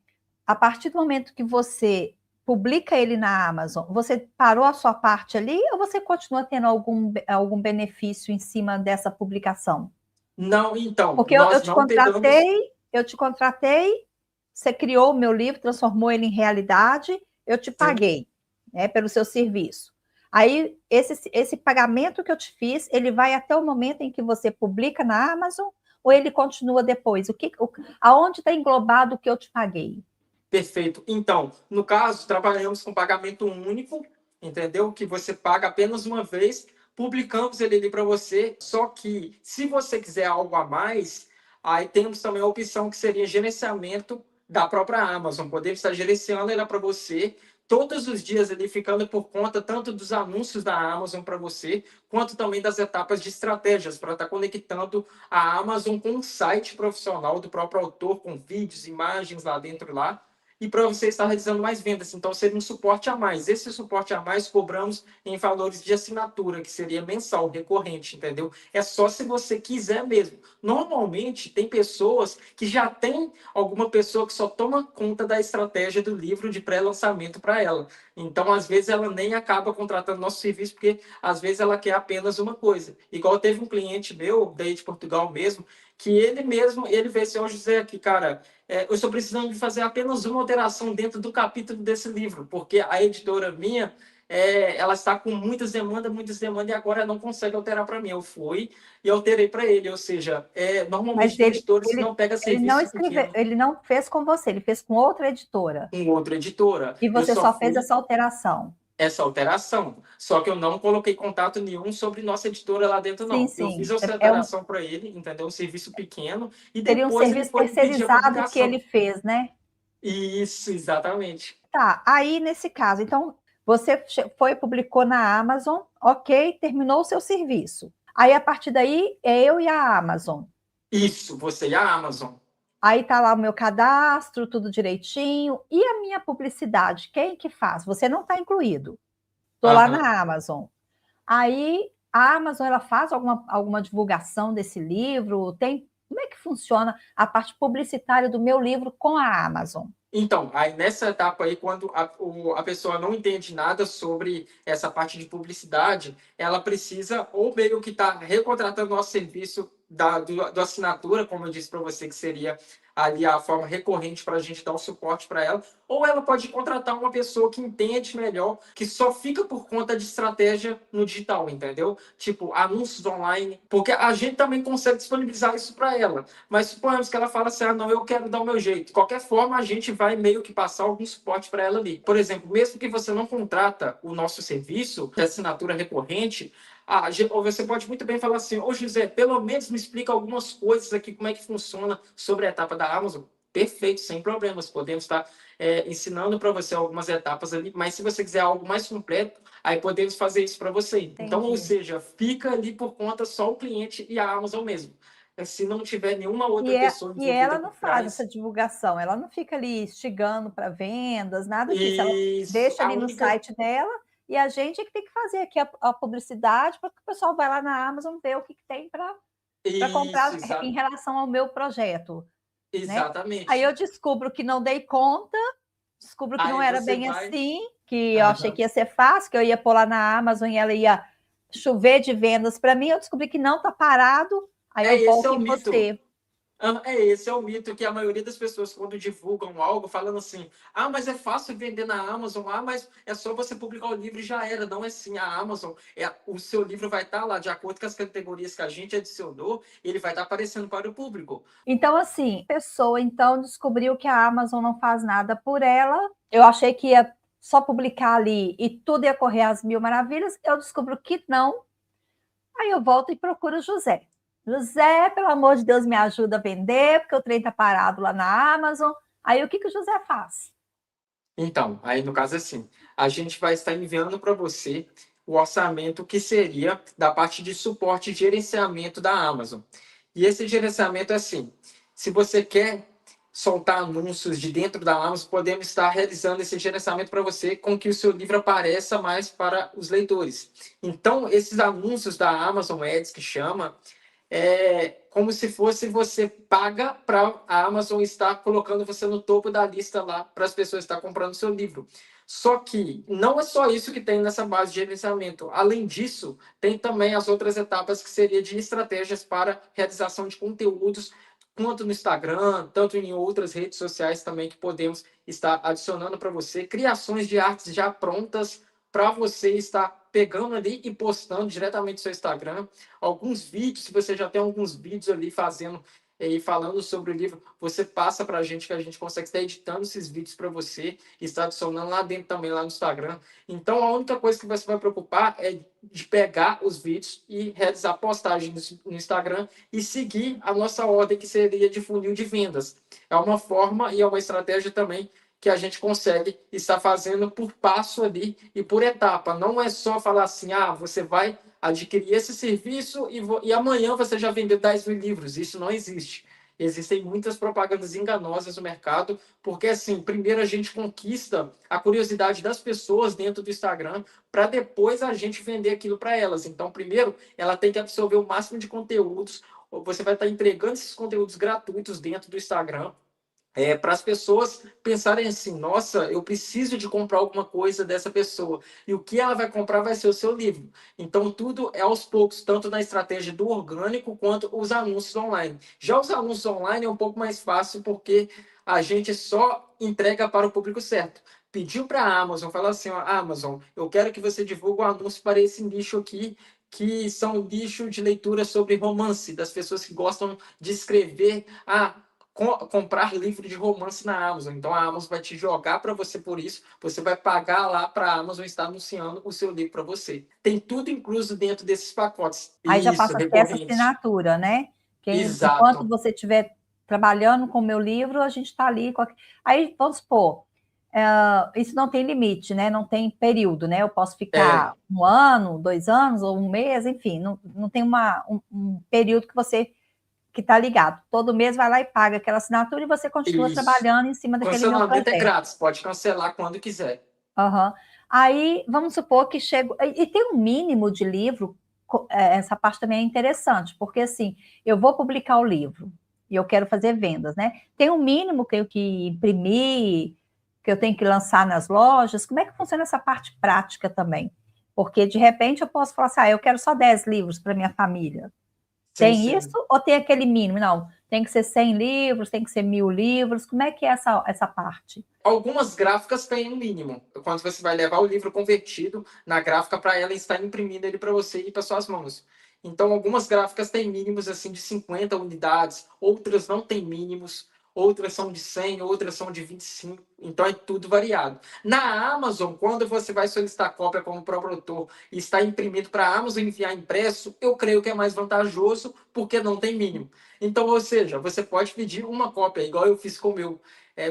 a partir do momento que você publica ele na Amazon, você parou a sua parte ali ou você continua tendo algum benefício em cima dessa publicação? Não, então, Porque eu, eu nós te não pegamos. contratei, eu te contratei, você criou o meu livro, transformou ele em realidade, eu te Sim, paguei, né, pelo seu serviço. Aí, esse pagamento que eu te fiz, ele vai até o momento em que você publica na Amazon ou ele continua depois? Aonde está englobado o que eu te paguei? perfeito. Então, no caso, trabalhamos com pagamento único, entendeu? Que você paga apenas uma vez, publicamos ele ali para você. Só que, se você quiser algo a mais, aí temos também a opção que seria gerenciamento da própria Amazon. Podemos estar gerenciando ela para você todos os dias ali, ficando por conta tanto dos anúncios da Amazon para você, quanto também das etapas de estratégias para estar conectando a Amazon com um site profissional do próprio autor, com vídeos, imagens lá dentro lá, e para você estar realizando mais vendas. Então, seria um suporte a mais. Esse suporte a mais cobramos em valores de assinatura, que seria mensal, recorrente, entendeu? É só se você quiser mesmo. Normalmente, tem pessoas que já tem alguma pessoa que só toma conta da estratégia do livro de pré-lançamento para ela. Então, às vezes, ela nem acaba contratando nosso serviço, porque às vezes ela quer apenas uma coisa. Igual teve um cliente meu, daí de Portugal mesmo, que ele mesmo, ele veio assim, ó, José, aqui, cara, eu estou precisando de fazer apenas uma alteração dentro do capítulo desse livro, porque a editora minha, ela está com muitas demandas, e agora não consegue alterar para mim. Eu fui e alterei para ele, ou seja, Mas normalmente tem editores que não pegam ele não serviço escreveu, pequeno ele não fez com você, ele fez com outra editora. em outra editora. E Eu você só só fez fui essa alteração. essa alteração. Só que eu não coloquei contato nenhum sobre nossa editora lá dentro, Sim, não. Eu fiz sim. essa alteração para ele, entendeu? Um serviço pequeno, e Seria um depois ele serviço foi me pedir a terceirizado que ele publicação. fez, né? Isso, exatamente. Tá, aí nesse caso, então você foi e publicou na Amazon, ok, terminou o seu serviço. Aí a partir daí é eu e a Amazon. Isso, você e a Amazon. Aí tá lá o meu cadastro, tudo direitinho. E a minha publicidade, quem que faz? Você não está incluído. Estou lá Aham. na Amazon. Aí a Amazon ela faz alguma divulgação desse livro? Como é que funciona a parte publicitária do meu livro com a Amazon? Então, aí nessa etapa aí, quando a pessoa não entende nada sobre essa parte de publicidade, ela precisa ou meio que estar recontratando nosso serviço do assinatura, como eu disse para você, que seria ali a forma recorrente para a gente dar o suporte para ela, ou ela pode contratar uma pessoa que entende melhor, que só fica por conta de estratégia no digital, entendeu? Tipo, anúncios online, porque a gente também consegue disponibilizar isso para ela. Mas suponhamos que ela fala assim, não, eu quero dar o meu jeito. De qualquer forma, a gente vai meio que passar algum suporte para ela ali. Por exemplo, mesmo que você não contrata o nosso serviço de assinatura recorrente, ou você pode muito bem falar assim, ô José, pelo menos me explica algumas coisas aqui, como é que funciona sobre a etapa da Amazon. Perfeito, sem problemas. Podemos estar ensinando para você algumas etapas ali, mas se você quiser algo mais completo, aí podemos fazer isso para você. Então, ou Entendi. seja, fica ali por conta só o cliente e a Amazon mesmo. Se não tiver nenhuma E, outra pessoa e envolvida ela por não faz essa trás, divulgação, ela não fica ali instigando para vendas, nada disso. Ela isso, deixa a ali no única. site dela e a gente é que tem que fazer aqui a publicidade para que o pessoal vai lá na Amazon ver o que tem para Isso, comprar em relação ao meu projeto, né? Aí eu exatamente. descubro que não dei conta, descubro que não Aí era você bem vai. assim, que eu achei Aham. que ia ser fácil, que eu ia pôr lá na Amazon e ela ia chover de vendas para mim. Eu descobri que não está parado, aí eu Esse é volto o em mito. você. Esse é o mito que a maioria das pessoas, quando divulgam algo, falando assim: mas é fácil vender na Amazon, mas é só você publicar o livro e já era. Não é assim. A Amazon, o seu livro vai estar lá, de acordo com as categorias que a gente adicionou, ele vai estar aparecendo para o público. Então, assim, a pessoa então descobriu que a Amazon não faz nada por ela. Eu achei que ia só publicar ali e tudo ia correr às mil maravilhas. Eu descubro que não. Aí eu volto e procuro o José. José, pelo amor de Deus, me ajuda a vender, porque o trem está parado lá na Amazon. Aí o que, que o José faz? Então, aí no caso assim, a gente vai estar enviando para você o orçamento que seria da parte de suporte e gerenciamento da Amazon. E esse gerenciamento é assim, se você quer soltar anúncios de dentro da Amazon, podemos estar realizando esse gerenciamento para você com que o seu livro apareça mais para os leitores. Então, esses anúncios da Amazon Ads que chama, como se fosse você paga para a Amazon estar colocando você no topo da lista lá para as pessoas estar comprando seu livro. Só que não é só isso que tem nessa base de gerenciamento. Além disso, tem também as outras etapas que seria de estratégias para realização de conteúdos, tanto no Instagram, tanto em outras redes sociais também que podemos estar adicionando para você, criações de artes já prontas para você estar pegando ali e postando diretamente no seu Instagram. Alguns vídeos, se você já tem alguns vídeos ali fazendo e falando sobre o livro, você passa para a gente que a gente consegue estar editando esses vídeos para você e está adicionando lá dentro também, lá no Instagram. Então, a única coisa que você vai preocupar é de pegar os vídeos e realizar postagens no Instagram e seguir a nossa ordem, que seria de funil de vendas. É uma forma e é uma estratégia também que a gente consegue estar fazendo por passo ali e por etapa. Não é só falar assim, você vai adquirir esse serviço e amanhã você já vendeu 10 mil livros. Isso não existe. Existem muitas propagandas enganosas no mercado, porque assim, primeiro a gente conquista a curiosidade das pessoas dentro do Instagram, para depois a gente vender aquilo para elas. Então, primeiro, ela tem que absorver o máximo de conteúdos. Você vai estar entregando esses conteúdos gratuitos dentro do Instagram, para as pessoas pensarem assim, nossa, eu preciso de comprar alguma coisa dessa pessoa. E o que ela vai comprar vai ser o seu livro. Então, tudo é aos poucos, tanto na estratégia do orgânico quanto os anúncios online. Já os anúncios online é um pouco mais fácil, porque a gente só entrega para o público certo. pediu para a Amazon, falou assim, ó, Amazon, eu quero que você divulgue um anúncio para esse nicho aqui, que são nicho de leitura sobre romance, das pessoas que gostam de escrever, comprar livro de romance na Amazon. Então a Amazon vai te jogar para você por isso, você vai pagar lá para a Amazon estar anunciando o seu livro para você. Tem tudo incluso dentro desses pacotes. Aí já Isso, passa a ter essa recorrente. assinatura, né? Que enquanto Exato. você estiver trabalhando com o meu livro, a gente está ali. Aí, vamos supor, isso não tem limite, né? Não tem período, né? Eu posso ficar É, 1 ano, 2 anos, ou 1 mês, enfim, não tem um período que você que está ligado. Todo mês vai lá e paga aquela assinatura e você continua isso. trabalhando em cima daquele meu Cancelamento é projeto. grátis, pode cancelar quando quiser. Uhum. Aí, vamos supor que chego. E tem um mínimo de livro, essa parte também é interessante, porque assim, eu vou publicar o livro e eu quero fazer vendas, né? Tem um mínimo que eu tenho que imprimir, que eu tenho que lançar nas lojas. Como é que funciona essa parte prática também? Porque de repente eu posso falar assim, eu quero só 10 livros para minha família. Sim, Tem isso sim. ou tem aquele mínimo? Não, tem que ser 100 livros, tem que ser 1.000 livros. Como é que é essa parte? Algumas gráficas têm um mínimo. Quando você vai levar o livro convertido na gráfica para ela estar imprimindo ele para você e para suas mãos. Então, algumas gráficas têm mínimos assim de 50 unidades, outras não têm mínimos, outras são de 100, outras são de 25. Então, é tudo variado. Na Amazon, quando você vai solicitar cópia como próprio autor e está imprimido para a Amazon enviar impresso, eu creio que é mais vantajoso porque não tem mínimo. Então, ou seja, você pode pedir uma cópia, igual eu fiz com o meu.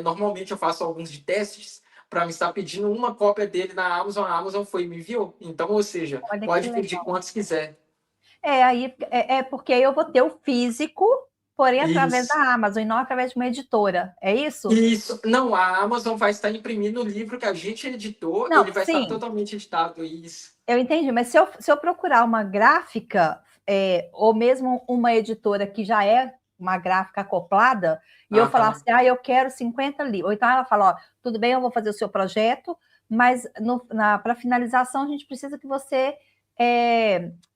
Normalmente eu faço alguns de testes para me estar pedindo uma cópia dele na Amazon, a Amazon foi e me enviou. Então, ou seja, Olha que pode pedir legal. quantos quiser. Aí é porque eu vou ter o físico, porém através Isso. da Amazon e não através de uma editora. É isso? Isso. Não, a Amazon vai estar imprimindo o livro que a gente editou, Não, ele vai estar sim, totalmente editado. Isso. eu entendi, mas se eu procurar uma gráfica, ou mesmo uma editora que já é uma gráfica acoplada, e eu falar assim, Aham. eu quero 50 livros. Ou então ela fala, ó, tudo bem, eu vou fazer o seu projeto, mas para finalização a gente precisa que você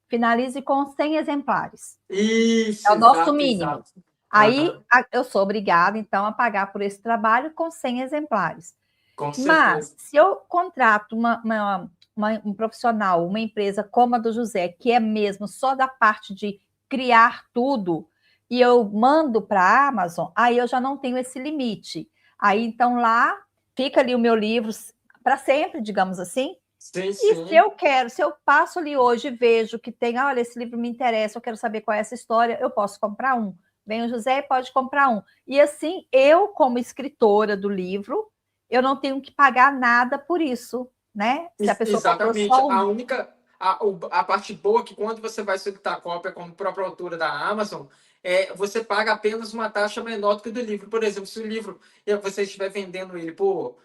finalize com 100 exemplares. É Isso, o nosso exato, mínimo. exato. Aí Aham. eu sou obrigada, então, a pagar por esse trabalho com 100 exemplares. Com Mas, certeza. se eu contrato um profissional, uma empresa como a do José, que é mesmo só da parte de criar tudo, e eu mando para a Amazon, aí eu já não tenho esse limite. Aí, então, lá fica ali o meu livro para sempre, digamos assim. Sim, E sim. se eu passo ali hoje e vejo que tem, olha, esse livro me interessa, eu quero saber qual é essa história, eu posso comprar um. Vem o José e pode comprar um. E assim, eu, como escritora do livro, eu não tenho que pagar nada por isso, né? Se a pessoa comprou Exatamente. só A um. única. A parte boa é que quando você vai solicitar a cópia como própria autora da Amazon, você paga apenas uma taxa menor do que do livro. Por exemplo, se o livro você estiver vendendo ele por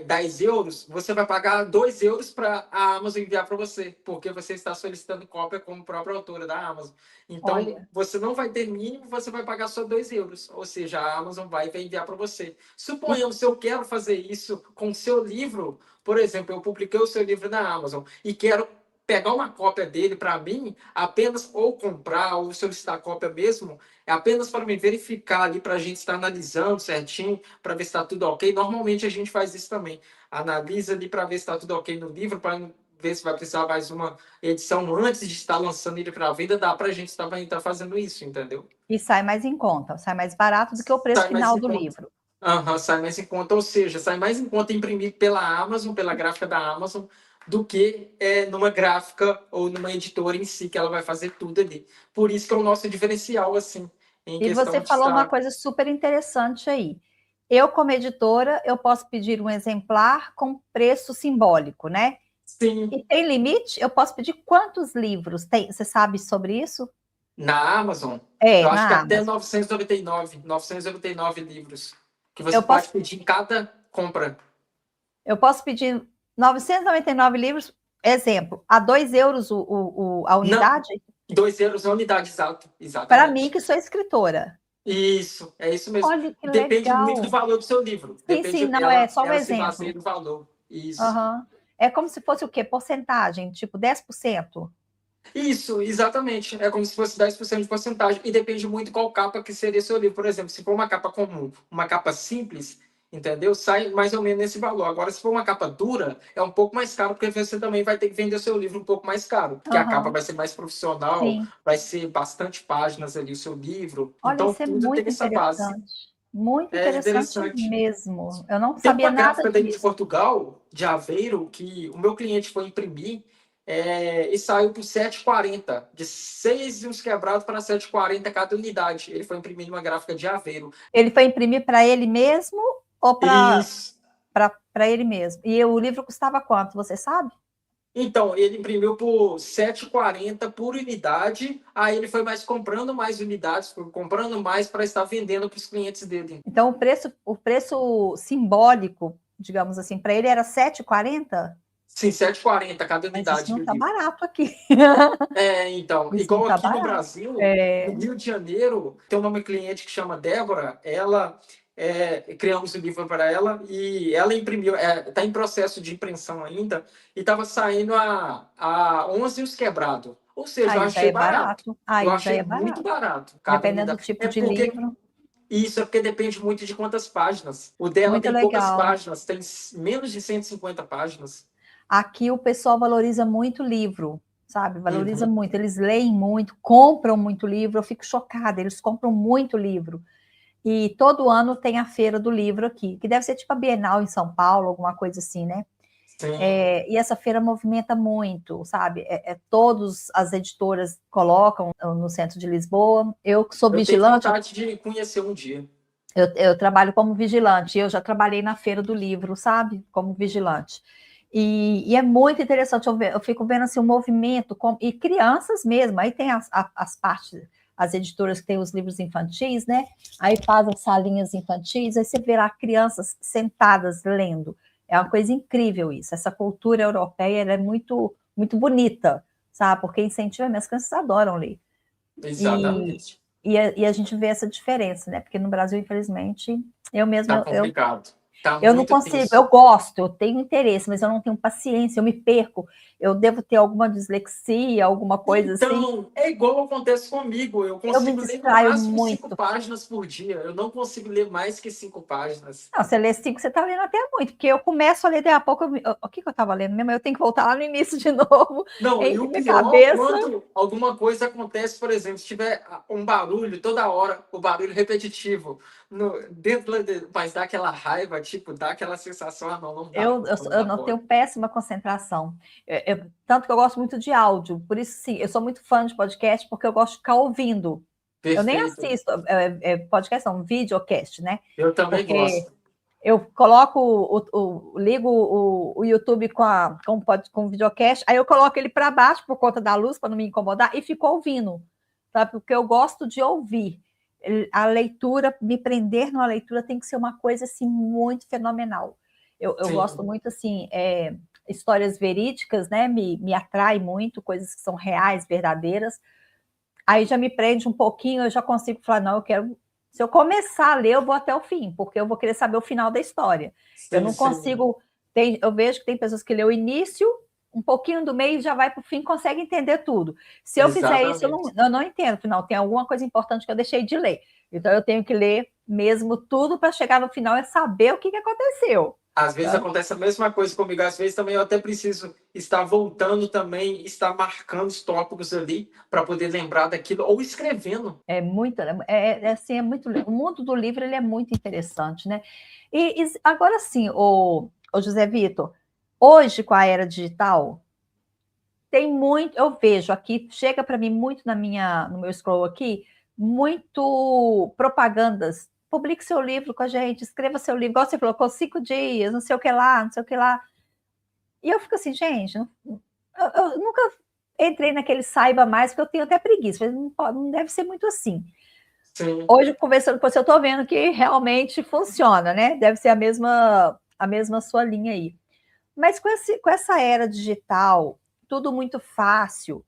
10 euros, você vai pagar 2 euros para a Amazon enviar para você, porque você está solicitando cópia como própria autora da Amazon. Então, Olha, você não vai ter mínimo, você vai pagar só 2 euros. Ou seja, a Amazon vai enviar para você. e, Suponhamos, se eu quero fazer isso com o seu livro, por exemplo, eu publiquei o seu livro na Amazon e quero pegar uma cópia dele para mim, apenas ou comprar ou solicitar a cópia mesmo, é apenas para me verificar ali, para a gente estar analisando certinho, para ver se está tudo ok. Normalmente a gente faz isso também. Analisa ali para ver se está tudo ok no livro, para ver se vai precisar mais uma edição antes de estar lançando ele para a venda, dá para a gente estar fazendo isso, entendeu? e sai mais em conta, sai mais barato do que o preço Sai mais final em do conta. livro. Aham, sai mais em conta, ou seja, sai mais em conta imprimir pela Amazon, pela gráfica da Amazon, do que numa gráfica ou numa editora em si, que ela vai fazer tudo ali. Por isso que é o nosso diferencial, assim, em E você questão de falou uma estar. coisa super interessante aí. Eu, como editora, eu posso pedir um exemplar com preço simbólico, né? Sim, E tem limite? Eu posso pedir quantos livros tem? Você sabe sobre isso? na Amazon, eu acho que Na até Amazon. 999 livros, que você Eu pode posso, pedir em cada compra. eu posso pedir 999 livros, exemplo, a 2 euros a Não, unidade? 2 euros na unidade, exato, Para mim, exatamente. que sou escritora. Isso, é isso mesmo. Olha que Depende muito do legal. valor do seu livro. Sim, sim, Depende, não, é ela, só um ela se baseia exemplo. no valor. Isso. Aham. É como se fosse o quê? Porcentagem, tipo 10%. Isso, exatamente. É como se fosse 10% de porcentagem. E depende muito qual capa que seria seu livro. Por exemplo, se for uma capa comum, uma capa simples, entendeu? Sai mais ou menos nesse valor. Agora, se for uma capa dura, é um pouco mais caro, porque você também vai ter que vender o seu livro um pouco mais caro, porque a capa Aham, vai ser mais profissional, sim. vai ser bastante páginas ali o seu livro. Olha, Então, isso é tudo tem essa base. muito É interessante interessante. mesmo. Eu não Tem sabia uma nada gráfica daí de disso. Portugal, de Aveiro, que o meu cliente foi imprimir e saiu por 7,40. De 6 e uns quebrados para 7,40 cada unidade. Ele foi imprimir uma gráfica de Aveiro. Ele foi imprimir para ele mesmo ou Isso. para ele mesmo? E o livro custava quanto, você sabe? Então, ele imprimiu por 7,40 por unidade. Aí ele foi mais comprando mais unidades, foi comprando mais para estar vendendo para os clientes dele. Então, o preço simbólico, digamos assim, para ele era 7,40. Sim, 7,40 cada Mas isso unidade não do está livro. barato aqui. Então, Isso não igual está aqui no barato. Brasil, no É... Rio de Janeiro, tem uma cliente que chama Débora, ela criamos o livro para ela e ela imprimiu, está em processo de impressão ainda, e estava saindo a 11 os quebrado. Ou seja, eu Aí já achei é barato. barato. Eu Aí já achei é muito barato. barato cada Dependendo do unidade. tipo de livro. Isso é porque depende muito de quantas páginas. O dela Muito tem poucas legal. páginas, tem menos de 150 páginas. Aqui o pessoal valoriza muito livro, sabe? Valoriza Uhum. muito. Eles leem muito, compram muito livro. Eu fico chocada. Eles compram muito livro. E todo ano tem a feira do livro aqui, que deve ser tipo a Bienal em São Paulo, alguma coisa assim, né? Sim. E essa feira movimenta muito, sabe? Todas as editoras colocam no centro de Lisboa. Eu que sou Eu tenho vigilante, vontade de conhecer um dia. eu trabalho como vigilante. Eu já trabalhei na feira do livro, sabe? Como vigilante. E é muito interessante. Eu fico vendo assim, o movimento, e crianças mesmo. Aí tem as partes, as editoras que têm os livros infantis, né? Aí faz as salinhas infantis, aí você vê lá crianças sentadas lendo. É uma coisa incrível isso. Essa cultura europeia ela é muito, muito bonita, sabe? Porque incentiva, minhas crianças adoram ler. E, Exatamente. e a gente vê essa diferença, né? Porque no Brasil, infelizmente, eu mesma Tá complicado. Tá eu não muito consigo, tenso. eu gosto, eu tenho interesse, mas eu não tenho paciência, eu me perco. Eu devo ter alguma dislexia, alguma coisa assim. Então, é igual acontece comigo. Eu Eu me consigo ler no distraio máximo 5 muito. páginas por dia. Eu não consigo ler mais que 5 páginas. Não, você lê 5, você está lendo até muito, porque eu começo a ler, daqui a pouco, o que eu estava lendo mesmo? Eu tenho que voltar lá no início de novo, Não, e entre o minha pior, cabeça. quando alguma coisa acontece, por exemplo, se tiver um barulho toda hora, o barulho repetitivo, mas dá aquela raiva, tipo, dá aquela sensação, não dá, Eu, eu, vamos eu dar não tenho fora. péssima concentração. Tanto que eu gosto muito de áudio, por isso sim, eu sou muito fã de podcast, porque eu gosto de ficar ouvindo. Eu nem Perfeito. assisto podcast, não, videocast, né? Eu também Porque gosto. eu coloco, ligo o YouTube com o videocast, aí eu coloco ele para baixo por conta da luz, para não me incomodar, e fico ouvindo, sabe? Porque eu gosto de ouvir. A leitura, me prender numa leitura tem que ser uma coisa assim muito fenomenal. Eu gosto Sim, muito assim, histórias verídicas, né? Me atrai muito, coisas que são reais, verdadeiras. Aí já me prende um pouquinho, eu já consigo falar, não, eu quero. Se eu começar a ler, eu vou até o fim, porque eu vou querer saber o final da história. Eu sim, não sim. consigo. Eu vejo que tem pessoas que lê o início, um pouquinho do meio já vai para o fim, consegue entender tudo. Se eu fizer isso, Exatamente. eu não entendo. Final, tem alguma coisa importante que eu deixei de ler. Então eu tenho que ler mesmo tudo para chegar no final e saber o que aconteceu. Às vezes Tá? acontece a mesma coisa comigo. Às vezes também eu até preciso estar voltando também, estar marcando os tópicos ali para poder lembrar daquilo, ou escrevendo. É muito, assim, é muito. O mundo do livro ele é muito interessante, né? E agora sim, o José Vitor, hoje com a era digital tem muito, eu vejo aqui, chega para mim muito no meu scroll aqui, muito propagandas. Publique seu livro com a gente, escreva seu livro, igual você falou, com 5 dias, não sei o que lá, não sei o que lá. E eu fico assim, gente, eu nunca entrei naquele saiba mais, porque eu tenho até preguiça, não deve ser muito assim. Sim. Hoje, conversando com você, eu estou vendo que realmente funciona, né? Deve ser a mesma sua linha aí. Mas com essa era digital, tudo muito fácil,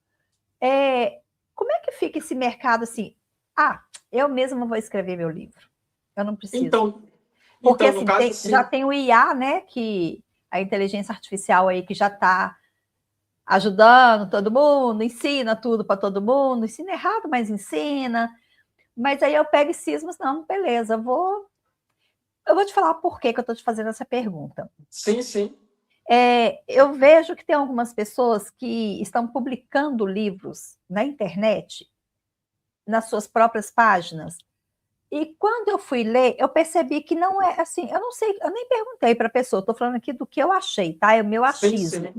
como é que fica esse mercado assim? Ah, eu mesma vou escrever meu livro. Eu não preciso. Então, Porque no assim, caso, já sim. tem o IA, né? Que a inteligência artificial aí que já está ajudando todo mundo, ensina tudo para todo mundo, ensina errado, mas ensina. Mas aí eu pego e cismo, não, beleza, vou. eu vou te falar por que eu estou te fazendo essa pergunta. Sim, sim. Eu vejo que tem algumas pessoas que estão publicando livros na internet, nas suas próprias páginas, e quando eu fui ler, eu percebi que não é assim, eu não sei, eu nem perguntei para a pessoa, estou falando aqui do que eu achei, tá? É o meu Sim, achismo.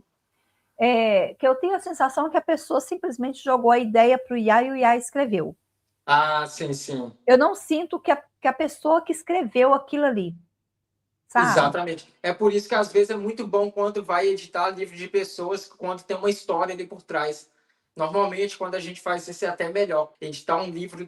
sim. Que eu tenho a sensação que a pessoa simplesmente jogou a ideia para o IA e o IA escreveu. Ah, sim, sim. Eu não sinto que a pessoa que escreveu aquilo ali, sabe? Exatamente. É por isso que às vezes é muito bom quando vai editar livro de pessoas, quando tem uma história ali por trás. Normalmente, quando a gente faz isso, é até melhor. Editar um livro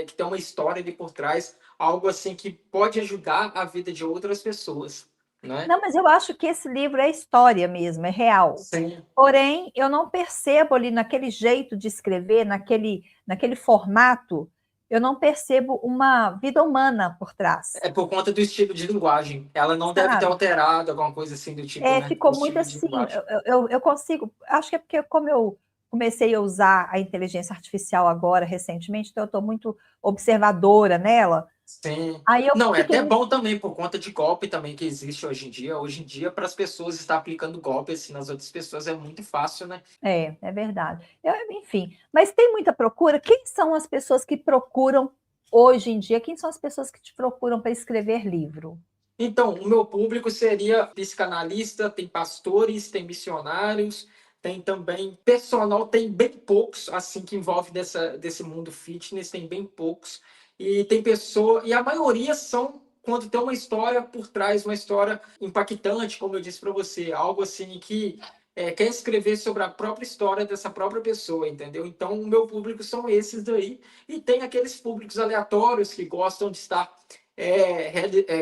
que tem uma história ali por trás, algo assim que pode ajudar a vida de outras pessoas, né? Não, mas eu acho que esse livro é história mesmo, é real. Sim. Porém, eu não percebo ali naquele jeito de escrever, naquele formato, eu não percebo uma vida humana por trás, É por conta do estilo de linguagem. Ela não deve ter sabe? alterado alguma coisa assim do tipo, né? O Ficou muito estilo de assim. linguagem. Eu consigo. Acho que é porque, como eu comecei a usar a inteligência artificial agora, recentemente, então eu estou muito observadora nela. Sim. Aí eu Não, é fiquei até muito. bom também por conta de golpe também que existe hoje em dia. Hoje em dia, para as pessoas estar aplicando golpe assim nas outras pessoas é muito fácil, né? É verdade. Enfim, mas tem muita procura. Quem são as pessoas que procuram hoje em dia? Quem são as pessoas que te procuram para escrever livro? Então, o meu público seria psicanalista, tem pastores, tem missionários, tem também personal, tem bem poucos, assim, que envolve desse mundo fitness, tem bem poucos. E tem pessoa, e a maioria são quando tem uma história por trás, uma história impactante, como eu disse para você, algo assim que quer escrever sobre a própria história dessa própria pessoa, entendeu? Então, o meu público são esses daí. E tem aqueles públicos aleatórios que gostam de estar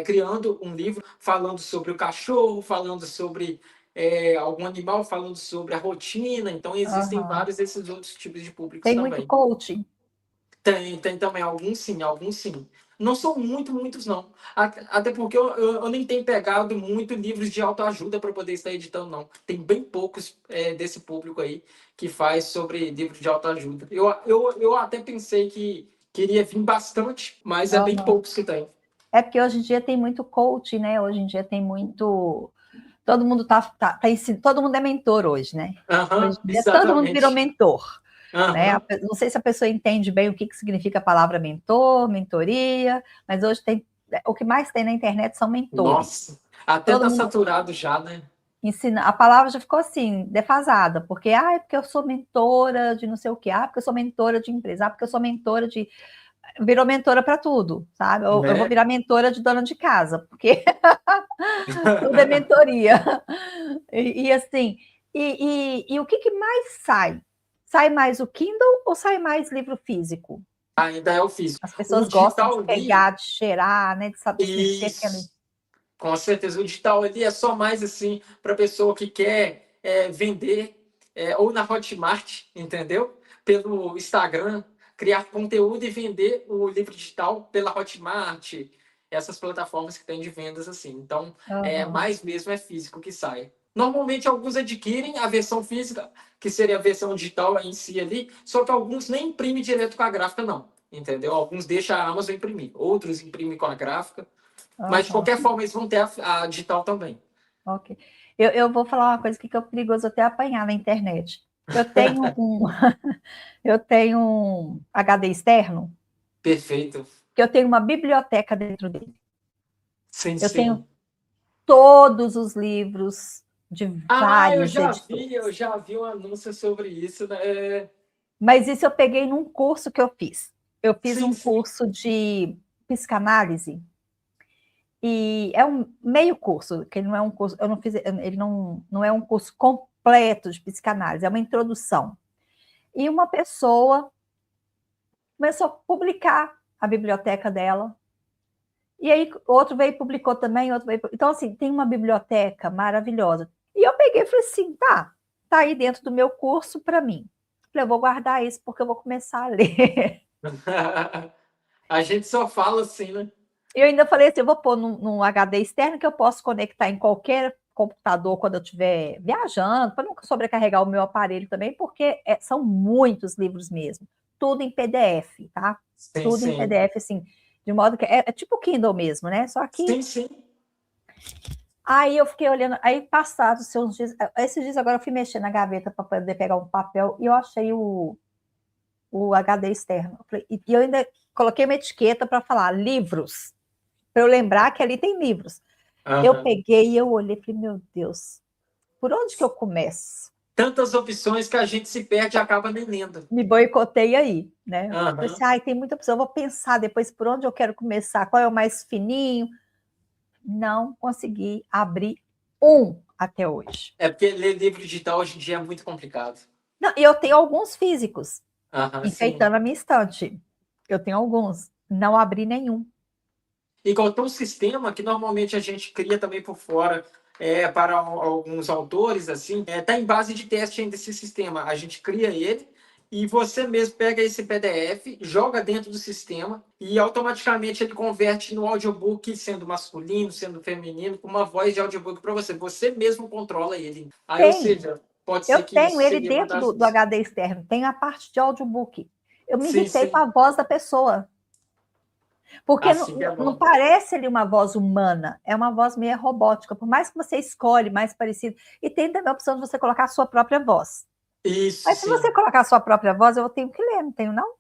criando um livro falando sobre o cachorro, falando sobre algum animal, falando sobre a rotina. Então, existem Aham. vários desses outros tipos de públicos Tem muito também. coaching. Tem também alguns sim, alguns sim. Não são muitos não. Até porque eu nem tenho pegado muito livros de autoajuda para poder estar editando, não. Tem bem poucos desse público aí que faz sobre livros de autoajuda. Eu até pensei que queria vir bastante, mas é bem Aham. poucos que tem. É porque hoje em dia tem muito coaching, né? Hoje em dia tem muito. Todo mundo todo mundo é mentor hoje, né? Hoje Aham, em dia todo mundo virou exatamente. mentor, né? Aham. Não sei se a pessoa entende bem o que significa a palavra mentor, mentoria, mas hoje o que mais tem na internet são mentores. Nossa, até Todo tá mundo saturado já, né? ensina, a palavra já ficou assim, defasada, porque é porque eu sou mentora de não sei o quê, porque eu sou mentora de empresa, porque eu sou mentora de virou mentora para tudo, sabe? Eu vou Né? virar mentora de dona de casa, porque tudo é mentoria. Assim, e o que mais sai? Sai mais o Kindle ou sai mais livro físico? Ainda é o físico. As O pessoas gostam de digital ali, pegar, de cheirar, né? De saber sentir aquele. isso. Com certeza, o digital ali é só mais assim para pessoa que quer vender ou na Hotmart, entendeu? Pelo Instagram, criar conteúdo e vender o livro digital pela Hotmart, essas plataformas que tem de vendas assim. Então, Uhum. mais mesmo é físico que sai. Normalmente, alguns adquirem a versão física, que seria a versão digital em si ali, só que alguns nem imprimem direto com a gráfica, não. Entendeu? Alguns deixam a Amazon imprimir, outros imprimem com a gráfica. Mas, de Uhum. qualquer forma, eles vão ter a digital também. Ok. Eu vou falar uma coisa que é perigoso até apanhar na internet. Eu tenho um, eu tenho um HD externo, Perfeito. que eu tenho uma biblioteca dentro dele. Sim, Eu tenho sim. todos os livros de Ah, vários eu editores. já vi um anúncio sobre isso, né? Mas isso eu peguei num curso que eu fiz. Eu fiz Sim, um sim. curso de psicanálise e é um meio curso, que ele não é um curso, eu não fiz, ele não é um curso completo de psicanálise, é uma introdução. E uma pessoa começou a publicar a biblioteca dela. E aí outro veio e publicou também, outro veio. Então, assim, tem uma biblioteca maravilhosa. E eu peguei e falei assim: tá aí dentro do meu curso para mim. Falei, eu vou guardar isso porque eu vou começar a ler. A gente só fala assim, né? Eu ainda falei assim: eu vou pôr num HD externo que eu posso conectar em qualquer computador quando eu estiver viajando, para não sobrecarregar o meu aparelho também, porque são muitos livros mesmo. Tudo em PDF, tá? Sim, Tudo em sim. PDF, assim. De modo que é tipo o Kindle mesmo, né? Só que... Sim, sim. Aí eu fiquei olhando, aí passados uns dias, esses dias agora eu fui mexer na gaveta para poder pegar um papel e eu achei o HD externo. E eu ainda coloquei uma etiqueta para falar livros, para eu lembrar que ali tem livros. Eu Aham. peguei e eu olhei e falei, meu Deus, por onde que eu começo? Tantas opções que a gente se perde e acaba nem lendo. Me boicotei aí, né? Falei Aham. assim, ai, tem muita opção, eu vou pensar depois por onde eu quero começar, qual é o mais fininho. Não consegui abrir um até hoje. É porque ler livro digital hoje em dia é muito complicado. Não, e eu tenho alguns físicos Aham, sim. enfeitando a minha estante. Eu tenho alguns, não abri nenhum. Igual tem um sistema que normalmente a gente cria também por fora para alguns autores, assim, tá em base de teste ainda esse sistema. A gente cria ele e você mesmo pega esse PDF, joga dentro do sistema e automaticamente ele converte no audiobook, sendo masculino, sendo feminino, com uma voz de audiobook para você. Você mesmo controla ele. Aí, ou Tem, seja, pode eu ser que tenho isso ele seria dentro do vantajoso. HD externo, tem a parte de audiobook. Eu me Sim, irritei com sim. a voz da pessoa, porque não, Assim que é não bom. parece ali uma voz humana, é uma voz meio robótica, por mais que você escolhe mais parecido. E tem também a opção de você colocar a sua própria voz. Isso, Mas se você sim. colocar a sua própria voz, eu tenho que ler, não tenho não?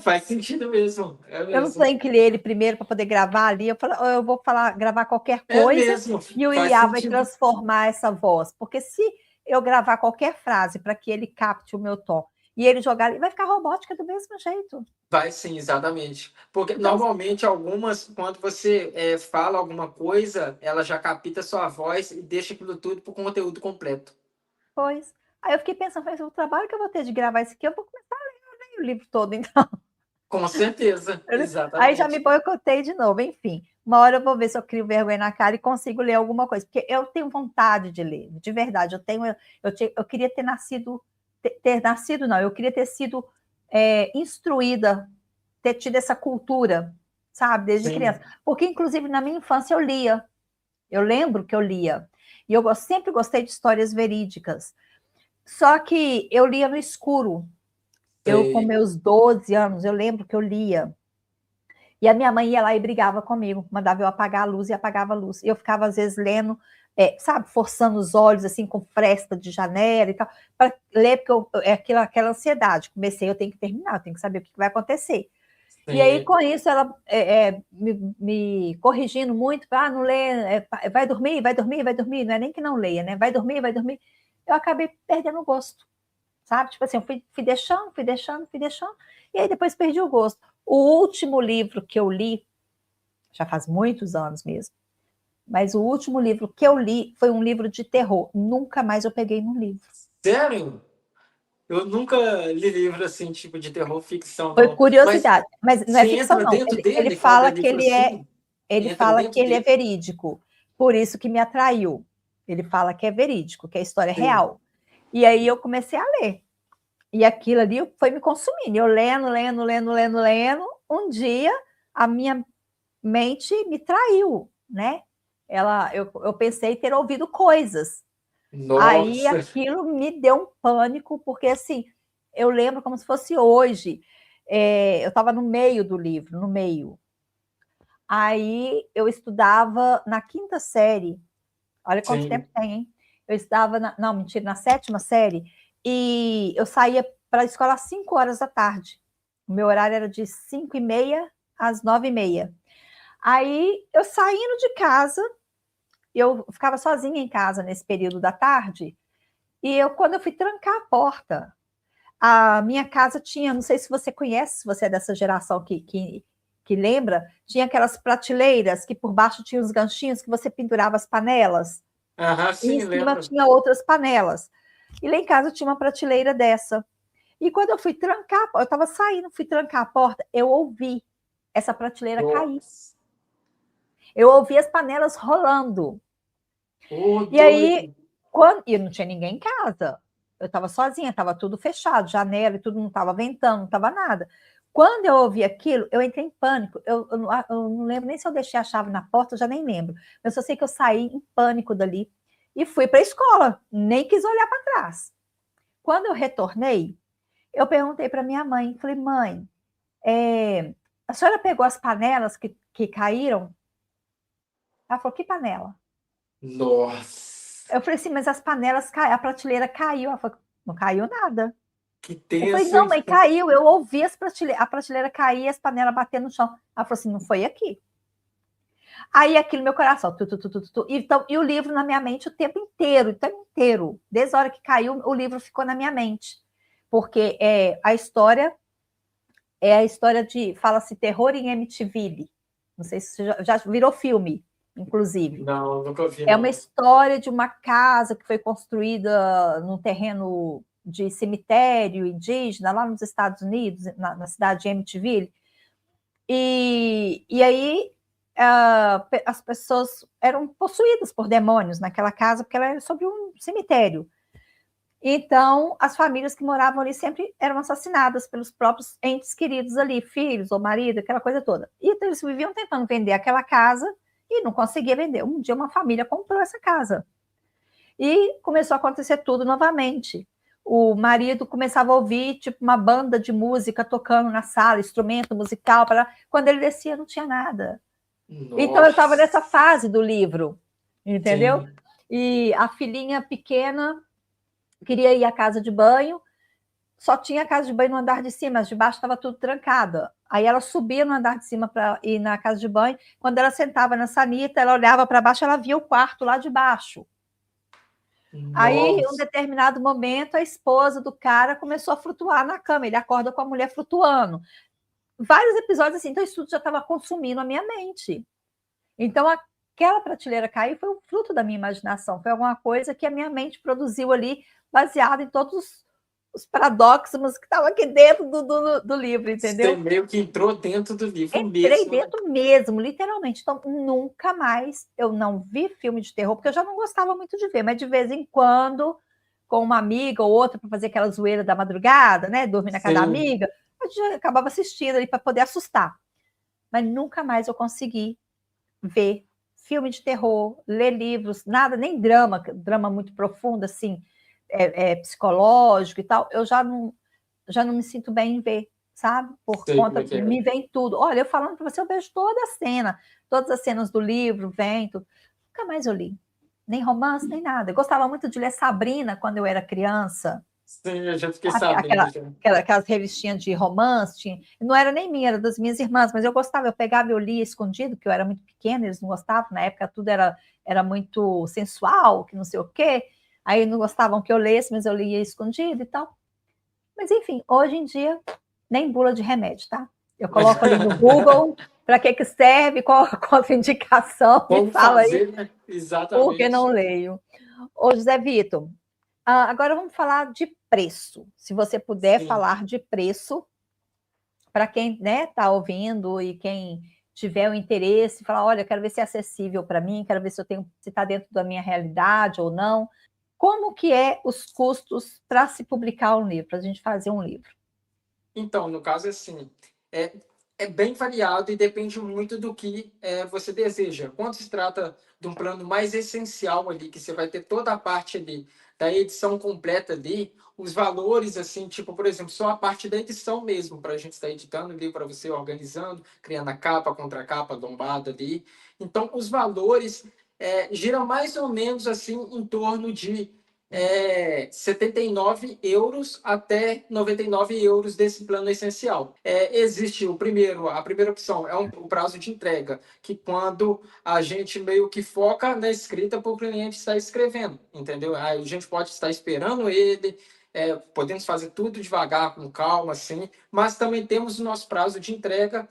Faz sentido mesmo. É Eu não mesmo. tenho que ler ele primeiro para poder gravar ali. Eu vou falar, gravar qualquer É coisa mesmo. e o Faz IA vai sentido. transformar essa voz. Porque se eu gravar qualquer frase para que ele capte o meu tom e ele jogar ali, vai ficar robótica do mesmo jeito. Vai sim, exatamente. Porque Então, normalmente algumas, quando você fala alguma coisa, ela já capta sua voz e deixa aquilo tudo para o conteúdo completo. pois. Aí eu fiquei pensando, o trabalho que eu vou ter de gravar isso aqui, eu vou começar a ler o livro todo, então. Com certeza, Aí já me exatamente. boicotei de novo, enfim. Uma hora eu vou ver se eu crio vergonha na cara e consigo ler alguma coisa, porque eu tenho vontade de ler, de verdade. Eu queria ter nascido, ter nascido não, eu queria ter sido instruída, ter tido essa cultura, sabe, desde criança. Sim, Porque, inclusive, na minha infância eu lia. Eu lembro que eu lia. E eu sempre gostei de histórias verídicas. Só que eu lia no escuro. Eu, com sei. meus 12 anos, eu lembro que eu lia. E a minha mãe ia lá e brigava comigo, mandava eu apagar a luz e apagava a luz. E eu ficava, às vezes, lendo, sabe, forçando os olhos, assim, com fresta de janela e tal, para ler, porque aquela ansiedade. Comecei, eu tenho que terminar, eu tenho que saber o que vai acontecer. E aí, Sim. com isso, ela me corrigindo muito, não lê, vai dormir, vai dormir, vai dormir, não é nem que não leia, né? Vai dormir, vai dormir. Eu acabei perdendo o gosto, sabe? Tipo assim, eu fui deixando, fui deixando, fui deixando, e aí depois perdi o gosto. O último livro que eu li, já faz muitos anos mesmo, mas o último livro que eu li foi um livro de terror. Nunca mais eu peguei num livro. Sério? Eu nunca li livro assim, tipo de terror ficção, Foi não. Mas curiosidade, mas não é se ficção, entra não. dentro Ele dele, quando é fala que livro assim, ele entra fala que dentro ele é dele. verídico, por isso que me atraiu. Ele fala que é verídico, que a história é Sim. real. E aí eu comecei a ler. E aquilo ali foi me consumindo. Eu lendo, lendo, lendo, lendo, lendo. Um dia a minha mente me traiu, né? Eu pensei ter ouvido coisas. Aí Nossa. aquilo me deu um pânico, porque assim, eu lembro como se fosse hoje. Eu estava no meio do livro, no meio. Aí eu estudava na quinta série. Olha quanto tempo Sim. tem, hein? Eu estava, não, mentira, na sétima série. E eu saía para a escola às 5 horas da tarde. O meu horário era de 5h30 às 9h30. Aí eu saindo de casa, eu ficava sozinha em casa nesse período da tarde. E quando eu fui trancar a porta, a minha casa tinha, não sei se você conhece, se você é dessa geração que lembra, tinha aquelas prateleiras que por baixo tinha os ganchinhos que você pendurava as panelas, Aham, e em sim, cima lembro. tinha outras panelas. E lá em casa tinha uma prateleira dessa. E quando eu fui trancar, eu estava saindo, fui trancar a porta, eu ouvi essa prateleira cair. Nossa. Eu ouvi as panelas rolando. Ô, E aí, doido. e não tinha ninguém em casa. Eu estava sozinha, estava tudo fechado, janela e tudo, não estava ventando, não estava nada. Quando eu ouvi aquilo, eu entrei em pânico. Eu não lembro nem se eu deixei a chave na porta, eu já nem lembro. Eu só sei que eu saí em pânico dali e fui para a escola, nem quis olhar para trás. Quando eu retornei, eu perguntei para minha mãe, falei, mãe, a senhora pegou as panelas que caíram? Ela falou, que panela? Nossa, Eu falei assim, mas as panelas caíram, a prateleira caiu. Ela falou, não caiu nada. que Eu falei, tenso, não, hein? mãe, caiu. Eu ouvi a prateleira cair, as panelas batendo no chão. Ela falou assim, não foi aqui. Aí aquilo no meu coração, Então, e o livro na minha mente o tempo inteiro. Desde a hora que caiu, o livro ficou na minha mente. Porque é a história de, fala-se Terror em Amityville. Não sei se já virou filme, inclusive. Não, nunca vi, É uma não. história de uma casa que foi construída num terreno de cemitério indígena, lá nos Estados Unidos, na cidade de Amityville. E aí as pessoas eram possuídas por demônios naquela casa, porque ela era sobre um cemitério. Então, as famílias que moravam ali sempre eram assassinadas pelos próprios entes queridos ali, filhos ou marido, aquela coisa toda. E então, eles viviam tentando vender aquela casa e não conseguia vender. Um dia, uma família comprou essa casa. E começou a acontecer tudo novamente. O marido começava a ouvir tipo uma banda de música tocando na sala, instrumento musical, quando ele descia não tinha nada. Então eu estava nessa Nossa, fase do livro, entendeu? sim. E a filhinha pequena queria ir à casa de banho, só tinha a casa de banho no andar de cima, mas de baixo estava tudo trancado. Aí ela subia no andar de cima para ir na casa de banho. Quando ela sentava na sanita, ela olhava para baixo, ela via o quarto lá de baixo. Aí, em um Nossa, determinado momento, a esposa do cara começou a flutuar na cama. Ele acorda com a mulher flutuando. Vários episódios assim. Então, isso tudo já estava consumindo a minha mente. Então, aquela prateleira cair foi um fruto da minha imaginação. Foi alguma coisa que a minha mente produziu ali, baseada em todos os paradoxos que estavam aqui dentro do livro, você entendeu? meio que entrou dentro do livro Entrei mesmo, né? dentro mesmo, literalmente. Então, nunca mais eu não vi filme de terror, porque eu já não gostava muito de ver, mas de vez em quando, com uma amiga ou outra, para fazer aquela zoeira da madrugada, né? Dormir na casa da Sim, amiga, a gente acabava assistindo ali para poder assustar. Mas nunca mais eu consegui ver filme de terror, ler livros, nada, nem drama muito profundo, assim, psicológico e tal. Eu já não me sinto bem em ver, sabe? Por sei como é conta, que é. me vem tudo. Olha, eu falando para você, eu vejo toda a cena, todas as cenas do livro, vem tudo. Nunca mais eu li. Nem romance, nem nada. Eu gostava muito de ler Sabrina quando eu era criança. Sim, eu já fiquei Sabe? sabendo já. Aquelas revistinhas de romance. Não era nem minha, era das minhas irmãs, mas eu gostava, eu pegava e eu lia escondido, porque eu era muito pequena, eles não gostavam. Na época tudo era muito sensual, que não sei o quê. Aí não gostavam que eu lesse, mas eu lia escondido e tal. Mas, enfim, hoje em dia, nem bula de remédio, tá? Eu coloco ali no Google para que serve, qual a contraindicação, me Como fala aí, fazer, né? porque não Exatamente. leio. Ô, José Vitor, agora vamos falar de preço. Se você puder Sim. falar de preço, para quem está ouvindo e quem tiver o interesse, falar, olha, quero ver se é acessível para mim, quero ver se está dentro da minha realidade ou não. Como que é os custos para se publicar um livro, para a gente fazer um livro? Então, no caso, assim, é, é bem variado e depende muito do que você deseja. Quando se trata de um plano mais essencial ali, que você vai ter toda a parte ali da edição completa ali, os valores, assim, tipo, por exemplo, só a parte da edição mesmo, para a gente estar editando ali, para você organizando, criando a capa, contracapa, lombada ali. Então, os valores giram mais ou menos, assim, em torno de 79 euros até 99 euros desse plano essencial. Existe a primeira opção é o prazo de entrega, que quando a gente meio que foca na escrita para o cliente estar escrevendo, entendeu? Aí a gente pode estar esperando ele, podemos fazer tudo devagar, com calma, assim, mas também temos o nosso prazo de entrega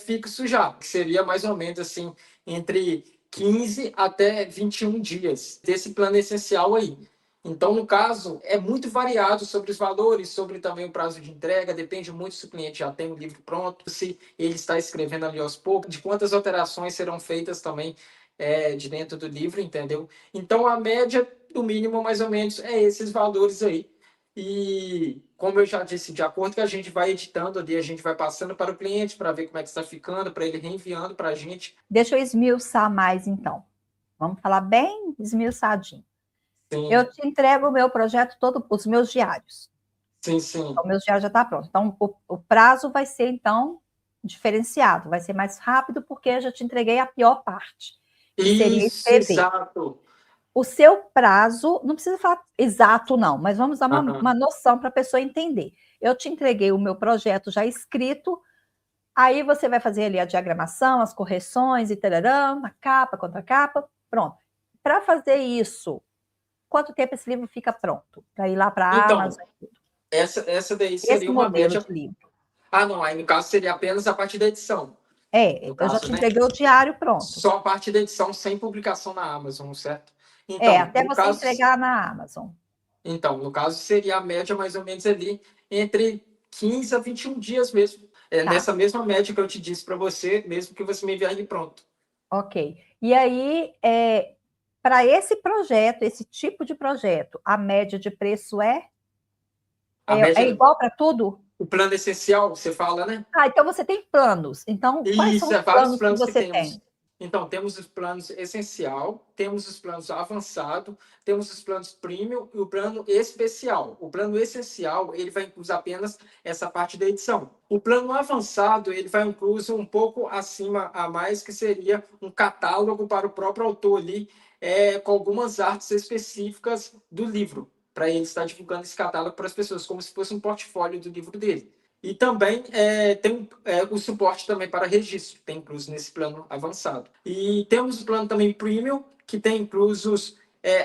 fixo já, que seria mais ou menos assim, entre 15 até 21 dias desse plano essencial aí. Então, no caso, é muito variado sobre os valores, sobre também o prazo de entrega, depende muito se o cliente já tem o livro pronto, se ele está escrevendo ali aos poucos, de quantas alterações serão feitas também de dentro do livro, entendeu? Então, a média do mínimo, mais ou menos, é esses valores aí. E, como eu já disse, de acordo que a gente vai editando ali, a gente vai passando para o cliente para ver como é que está ficando, para ele reenviando para a gente. Deixa eu esmiuçar mais, então. Vamos falar bem esmiuçadinho. Sim, Eu te entrego o meu projeto todo, os meus diários. sim, Então, sim. meus diários já está pronto. Então, o prazo vai ser, então, diferenciado, vai ser mais rápido porque eu já te entreguei a pior parte, que seria Isso, escrever. exato. O seu prazo, não precisa falar exato, não, mas vamos dar Aham. uma noção para a pessoa entender. Eu te entreguei o meu projeto já escrito, aí você vai fazer ali a diagramação, as correções e tararã, a capa, contra capa, pronto. Para fazer isso, quanto tempo esse livro fica pronto? Para ir lá para a Então, Amazon? essa daí Esse seria uma modelo média. de livro. Ah, não, aí no caso seria apenas a parte da edição. No Eu já caso, te né? entreguei o diário pronto. Só a parte da edição sem publicação na Amazon, certo? Então, Até você entregar na Amazon. no caso seria a média mais ou menos ali entre 15 a 21 dias mesmo. É Tá, nessa mesma média que eu te disse para você, mesmo que você me enviar ele pronto. ok. E aí, para esse projeto, esse tipo de projeto, a média de preço A é média, igual para tudo? o plano essencial, você fala, né? Ah, então você tem planos. Então, quais são Isso, os é vários planos que planos que você tem? temos. Então, temos os planos essencial, temos os planos avançado, temos os planos premium e o plano especial. O plano essencial, ele vai incluir apenas essa parte da edição. O plano avançado, ele vai incluir um pouco acima a mais, que seria um catálogo para o próprio autor ali, com algumas artes específicas do livro, para ele estar divulgando esse catálogo para as pessoas, como se fosse um portfólio do livro dele. E também tem o suporte também para registro, que tem incluso nesse plano avançado. E temos o plano também premium, que tem inclusos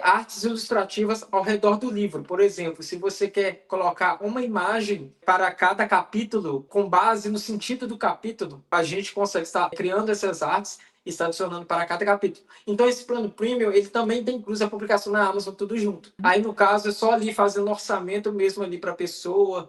artes ilustrativas ao redor do livro. Por exemplo, se você quer colocar uma imagem para cada capítulo, com base no sentido do capítulo, a gente consegue estar criando essas artes e está adicionando para cada capítulo. Então, esse plano premium, ele também tem incluso a publicação na Amazon, tudo junto. Aí, no caso, é só ali fazendo orçamento mesmo ali para a pessoa,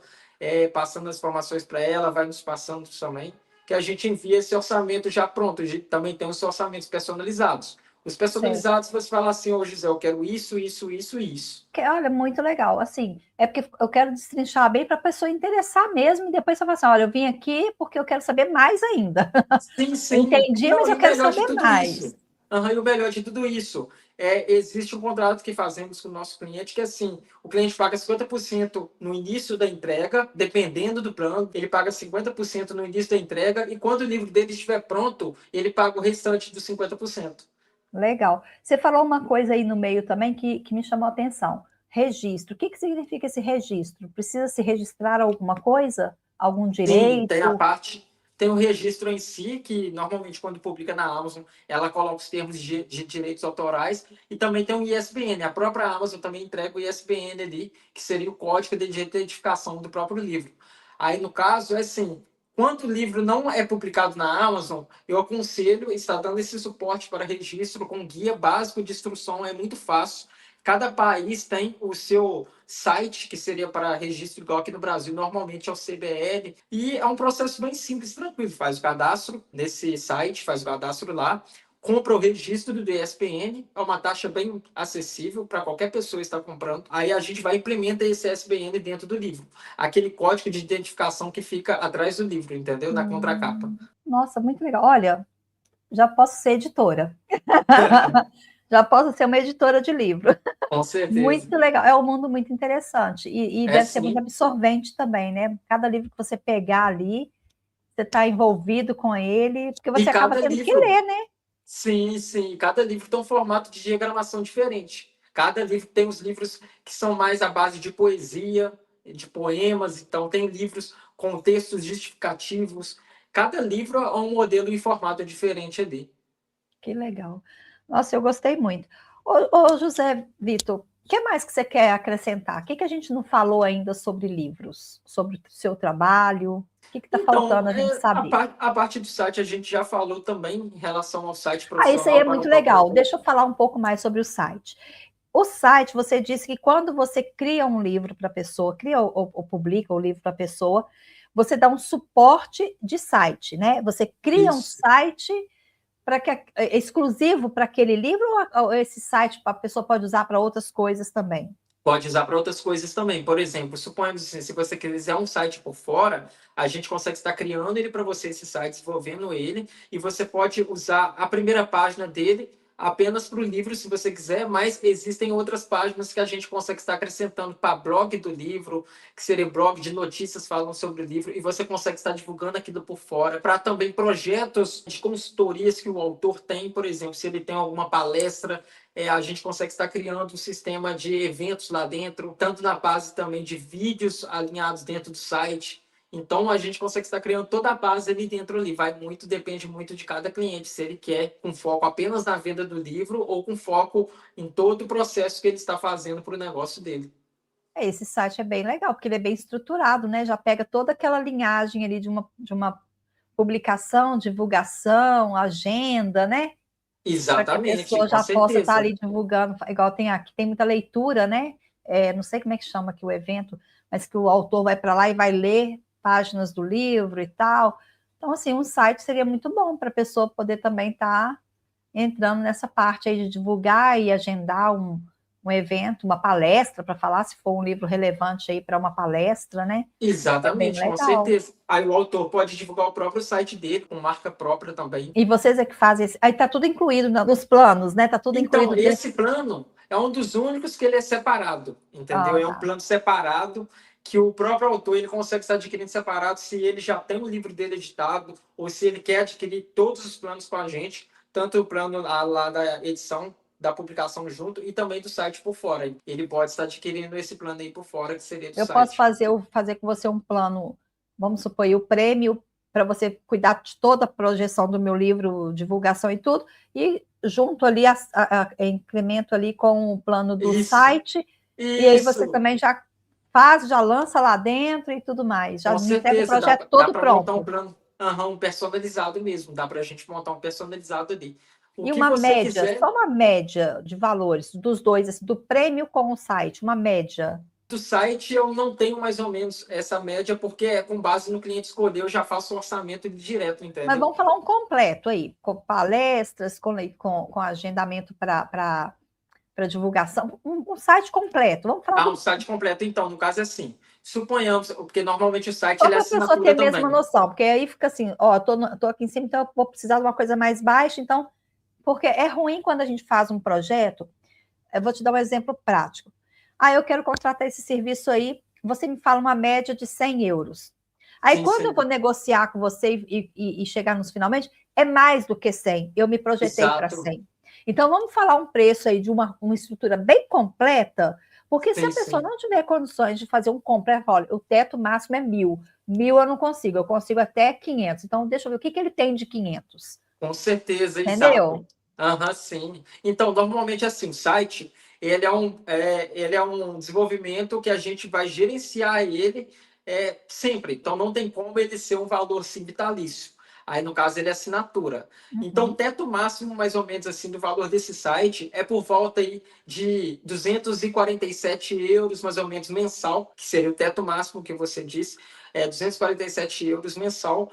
passando as informações para ela, vai nos passando também, que a gente envia esse orçamento já pronto. A gente também tem os orçamentos personalizados. Os Certo. personalizados, você fala assim, ô Gisele, eu quero isso, isso, isso, isso. Olha, muito legal. Assim, é porque eu quero destrinchar bem para a pessoa interessar mesmo e depois você fala assim: olha, eu vim aqui porque eu quero saber mais ainda. Sim, Eu sim. entendi, Não, mas e eu o quero melhor de saber tudo mais. isso. Aham, e o melhor de tudo isso. Existe um contrato que fazemos com o nosso cliente, que assim, o cliente paga 50% no início da entrega, dependendo do plano, ele paga 50% no início da entrega, e quando o livro dele estiver pronto, ele paga o restante dos 50%. Legal. Você falou uma coisa aí no meio também que me chamou a atenção. Registro. O que significa esse registro? Precisa se registrar alguma coisa? Algum Sim, tem a direito? parte, tem o registro em si, que normalmente quando publica na Amazon, ela coloca os termos de direitos autorais, e também tem o ISBN. A própria Amazon também entrega o ISBN ali, que seria o código de identificação do próprio livro. Aí, no caso, é assim, quando o livro não é publicado na Amazon, eu aconselho estar dando esse suporte para registro com guia básico de instrução, é muito fácil. Cada país tem o seu site, que seria para registro, igual aqui no Brasil, normalmente é o CBL, e é um processo bem simples, tranquilo. Faz o cadastro nesse site, faz o cadastro lá, compra o registro do ESPN, é uma taxa bem acessível para qualquer pessoa estar comprando. Aí a gente vai e implementa esse ESPN dentro do livro. Aquele código de identificação que fica atrás do livro, entendeu? Na contracapa. Nossa, muito legal. Olha, já posso ser editora. Já posso ser uma editora de livro. Com certeza. Muito legal. É um mundo muito interessante. E É deve ser muito sim. absorvente também, né? Cada livro que você pegar ali, você está envolvido com ele, porque E você acaba cada tendo que livro, ler, né? sim, sim, cada livro tem um formato de diagramação diferente. Cada livro tem os livros que são mais à base de poesia, de poemas, então tem livros com textos justificativos. Cada livro é um modelo e formato diferente ali. Que legal. Nossa, eu gostei muito. Ô José Vitor, o que mais que você quer acrescentar? O que a gente não falou ainda sobre livros? Sobre o seu trabalho? O que está Então, faltando a gente saber? a parte do site a gente já falou também em relação ao site Ah, isso aí é profissional para o muito próprio legal. autor. Deixa eu falar um pouco mais sobre o site. O site, você disse que quando você cria um livro para a pessoa, cria ou publica o livro para a pessoa, você dá um suporte de site, né? Você cria um Isso. site para que é exclusivo para aquele livro ou esse site a pessoa pode usar para outras coisas também? Pode usar para outras coisas também. Por exemplo, suponhamos assim, se você quiser um site por fora, a gente consegue estar criando ele para você, esse site, desenvolvendo ele, e você pode usar a primeira página dele apenas para o livro, se você quiser, mas existem outras páginas que a gente consegue estar acrescentando para blog do livro, que seria blog de notícias falando sobre o livro, e você consegue estar divulgando aquilo por fora, para também projetos de consultorias que o autor tem, por exemplo, se ele tem alguma palestra, a gente consegue estar criando um sistema de eventos lá dentro, tanto na base também de vídeos alinhados dentro do site. Então, a gente consegue estar criando toda a base ali dentro ali. Depende muito de cada cliente, se ele quer com foco apenas na venda do livro ou com foco em todo o processo que ele está fazendo para o negócio dele. Esse site é bem legal, porque ele é bem estruturado, né? Já pega toda aquela linhagem ali de uma publicação, divulgação, agenda, né? Para que a Exatamente, pessoa com já possa estar certeza. ali divulgando, igual tem aqui, tem muita leitura, né? Não sei como é que chama aqui o evento, mas que o autor vai para lá e vai ler páginas do livro e tal. Então, assim, um site seria muito bom para a pessoa poder também estar entrando nessa parte aí de divulgar e agendar um evento, uma palestra para falar, se for um livro relevante aí para uma palestra, né? É bem Exatamente, com legal. certeza. Aí o autor pode divulgar o próprio site dele, com marca própria também. E vocês é que fazem esse... Aí tá tudo incluído nos planos, né? Tá tudo Então, incluído dentro. esse plano é um dos únicos que ele é separado, entendeu? É um Tá. plano separado que o próprio autor ele consegue estar adquirindo separado se ele já tem o livro dele editado ou se ele quer adquirir todos os planos com a gente, tanto o plano lá da edição, da publicação junto e também do site por fora. Ele pode estar adquirindo esse plano aí por fora, que seria do Eu posso site. fazer com você um plano, vamos supor, o prêmio para você cuidar de toda a projeção do meu livro, divulgação e tudo, e junto ali, incremento ali com o plano do Isso, site, e aí você isso. também já faz, já lança lá dentro e tudo mais, já Com me entrega o certeza, projeto dá todo para montar um pronto. plano, um personalizado mesmo. Dá para a gente montar um personalizado ali. O E que uma você média, quiser só uma média de valores dos dois, assim, do prêmio com o site, uma média. do site, eu não tenho mais ou menos essa média, porque é com base no cliente escolher, eu já faço o orçamento direto, Mas entendeu? vamos falar um completo aí, com palestras, com agendamento para divulgação, um site completo. Vamos falar Um do. site completo, então, no caso é assim. Suponhamos, porque normalmente o site Só ele é para a pessoa ter assinatura mesmo uma também. noção, porque aí fica assim, ó, tô aqui em cima, então eu vou precisar de uma coisa mais baixa, então, porque é ruim quando a gente faz um projeto, eu vou te dar um exemplo prático. Ah, eu quero contratar esse serviço aí, você me fala uma média de 100 euros. Aí, Sim, quando eu sim. vou negociar com você e chegar nos finalmente, é mais do que 100. Eu me projetei para Exato. 100. Então, vamos falar um preço aí de uma estrutura bem completa, porque se a Sim, pessoa sim. não tiver condições de fazer um completo, olha, o teto máximo é 1.000. 1.000 eu não consigo, eu consigo até 500. Então, deixa eu ver o que ele tem de 500. Com certeza, exato. Entendeu? Sim. Então, normalmente assim, o site ele é um desenvolvimento que a gente vai gerenciar ele sempre. Então, não tem como ele ser um valor assim, vitalício. Aí, no caso, ele é assinatura. Então, o Uhum. teto máximo, mais ou menos assim, do valor desse site é por volta aí de 247 euros, mais ou menos, mensal, que seria o teto máximo que você disse, 247 euros mensal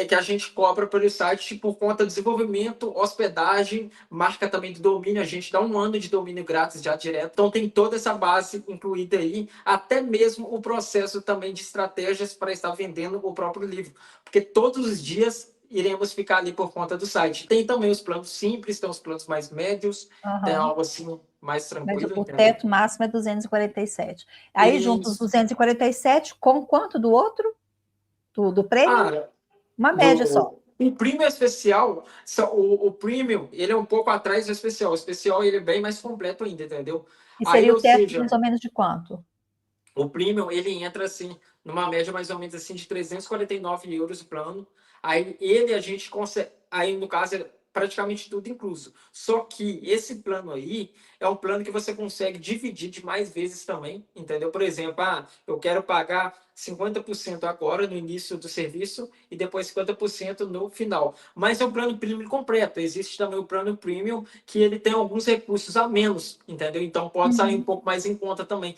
que a gente cobra pelo site por conta do desenvolvimento, hospedagem, marca também do domínio. A gente dá 1 ano de domínio grátis já direto. Então tem toda essa base incluída aí, até mesmo o processo também de estratégias para estar vendendo o próprio livro. Porque todos os dias iremos ficar ali por conta do site. Tem também os planos simples, tem os planos mais médios, tem Uhum. algo assim mais Mas tranquilo, o entendeu? teto máximo é 247. Aí juntos os Isso. 247 com quanto do outro? Do prêmio? Ah, Uma média só. o premium especial, o premium, ele é um pouco atrás do especial. O especial ele é bem mais completo ainda, entendeu? E Aí, seria o ou teto seja, mais ou menos de quanto? o premium ele entra assim numa média mais ou menos assim de 349 euros o plano. Aí ele a gente consegue, aí no caso é praticamente tudo incluso. Só que esse plano aí é um plano que você consegue dividir de mais vezes também, entendeu? Por exemplo, eu quero pagar 50% agora no início do serviço e depois 50% no final. Mas é um plano premium completo. Existe também o plano premium que ele tem alguns recursos a menos, entendeu? Então pode sair um Uhum. pouco mais em conta também.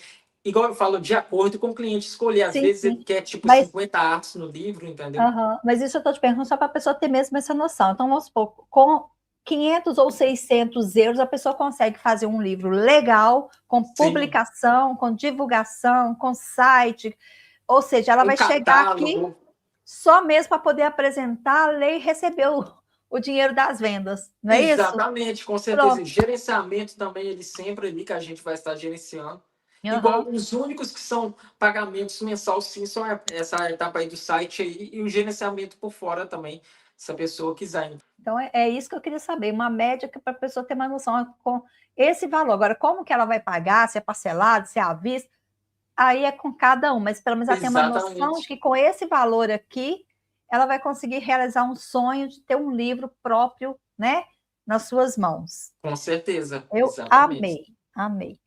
Igual eu falo, de acordo com o cliente escolher. Às Sim, vezes ele sim. quer tipo Mas, 50 artes no livro, entendeu? mas isso eu estou te perguntando só para a pessoa ter mesmo essa noção. Então, vamos supor, com 500 ou 600 euros, a pessoa consegue fazer um livro legal, com Sim. publicação, com divulgação, com site. Ou seja, ela Um vai chegar aqui catálogo. só mesmo para poder apresentar a lei e receber o dinheiro das vendas, não é isso? Exatamente, com certeza. Pronto. Gerenciamento também, ele sempre ali que a gente vai estar gerenciando. Igual Aham. os únicos que são pagamentos mensal, sim, são essa etapa aí do site aí e o gerenciamento por fora também, se a pessoa quiser. Então, é isso que eu queria saber, uma média para a pessoa ter uma noção com esse valor. Agora, como que ela vai pagar, se é parcelado, se é à vista, aí é com cada um, mas pelo menos ela tem uma noção de Exatamente. que com esse valor aqui, ela vai conseguir realizar um sonho de ter um livro próprio, né, nas suas mãos. Com certeza, Eu exatamente. amei, amei.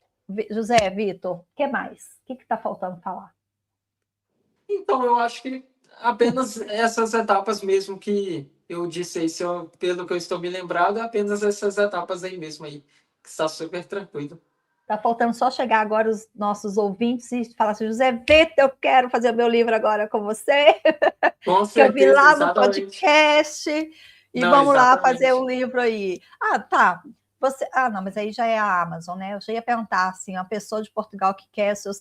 José, Vitor, o que mais? O que está faltando falar? Então, eu acho que apenas essas etapas mesmo que eu disse aí, pelo que eu estou me lembrado, é apenas essas etapas aí mesmo aí, que está super tranquilo. Está faltando só chegar agora os nossos ouvintes e falar assim, José Vitor, eu quero fazer o meu livro agora com você, Com que eu vi certeza, lá no exatamente. podcast, e Não, vamos lá fazer exatamente. um livro aí. Ah, tá. Não, mas aí já é a Amazon, né? Eu já ia perguntar assim, uma pessoa de Portugal que quer seu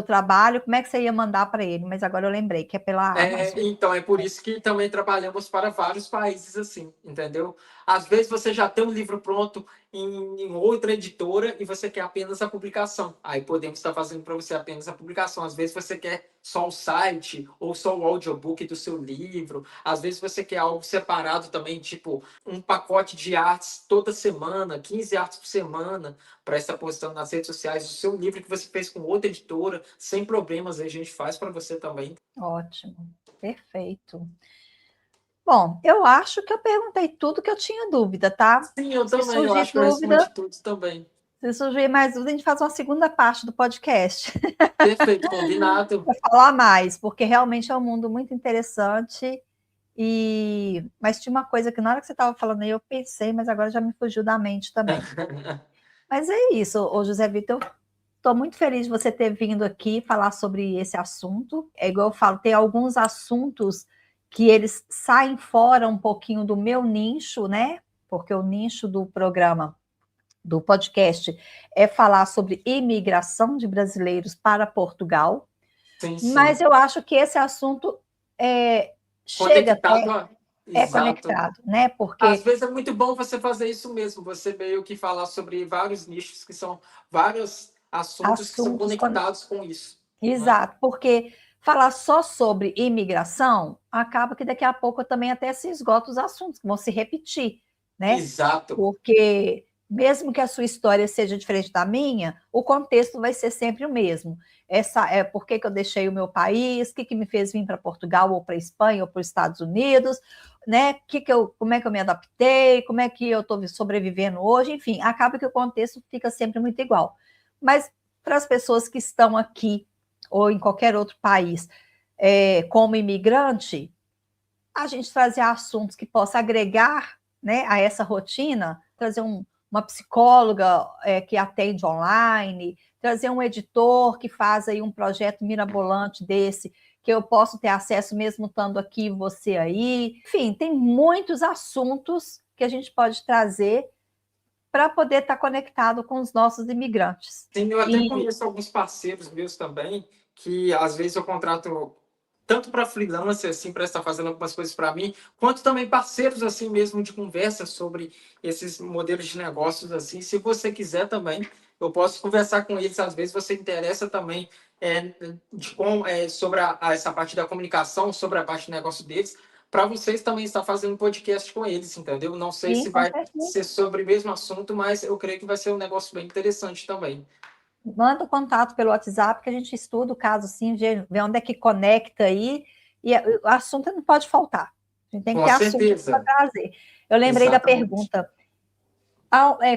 trabalho, como é que você ia mandar para ele? Mas agora eu lembrei que é pela Amazon. Então, é por isso que também trabalhamos para vários países assim, entendeu? Às vezes você já tem um livro pronto em outra editora e você quer apenas a publicação. Aí podemos estar fazendo para você apenas a publicação. Às vezes você quer só o site ou só o audiobook do seu livro. Às vezes você quer algo separado também, tipo um pacote de artes toda semana, 15 artes por semana, para estar postando nas redes sociais. O seu livro que você fez com outra editora, sem problemas, a gente faz para você também. Ótimo, perfeito. Bom, eu acho que eu perguntei tudo que eu tinha dúvida, tá? Sim, eu Se também. Eu surgir acho que eu dúvida, respondi tudo também. se surgir mais dúvida, a gente faz uma segunda parte do podcast Perfeito, combinado. para falar mais, porque realmente é um mundo muito interessante. Mas tinha uma coisa que na hora que você estava falando aí, eu pensei, mas agora já me fugiu da mente também. Mas é isso, ô José Vitor. Estou muito feliz de você ter vindo aqui falar sobre esse assunto. É igual eu falo, tem alguns assuntos que eles saem fora um pouquinho do meu nicho, né? Porque o nicho do programa, do podcast, é falar sobre imigração de brasileiros para Portugal. Sim, Mas sim. eu acho que esse assunto chega Conectado até, a... é Exato. conectado, né? Às Porque vezes é muito bom você fazer isso mesmo, você meio que falar sobre vários nichos que são vários assuntos que são assuntos conectados com isso, né? exato, porque falar só sobre imigração acaba que daqui a pouco também até se esgota os assuntos, que vão se repetir, né? Exato. Porque mesmo que a sua história seja diferente da minha, o contexto vai ser sempre o mesmo. Essa é por que eu deixei o meu país, o que me fez vir para Portugal ou para Espanha ou para os Estados Unidos, né? Como é que eu me adaptei, como é que eu estou sobrevivendo hoje, enfim, acaba que o contexto fica sempre muito igual. Mas para as pessoas que estão aqui ou em qualquer outro país, como imigrante, a gente trazer assuntos que possa agregar, né, a essa rotina, trazer uma psicóloga que atende online, trazer um editor que faz aí um projeto mirabolante desse, que eu posso ter acesso mesmo estando aqui, você aí. Enfim, tem muitos assuntos que a gente pode trazer para poder estar conectado com os nossos imigrantes. Sim, eu até E conheço alguns parceiros meus também, que às vezes eu contrato tanto para freelancer, assim, para estar fazendo algumas coisas para mim, quanto também parceiros, assim mesmo, de conversa sobre esses modelos de negócios, assim. Se você quiser também, eu posso conversar com eles, às vezes você interessa também sobre essa parte da comunicação, sobre a parte de negócio deles, para vocês também estar fazendo podcast com eles, entendeu? Não sei sim, se com vai certeza. ser sobre o mesmo assunto, mas eu creio que vai ser um negócio bem interessante também. Manda o contato pelo WhatsApp que a gente estuda o caso, sim, vê onde é que conecta aí. E o assunto não pode faltar. A gente tem que Com ter assunto para certeza, trazer. Eu lembrei da exatamente. pergunta: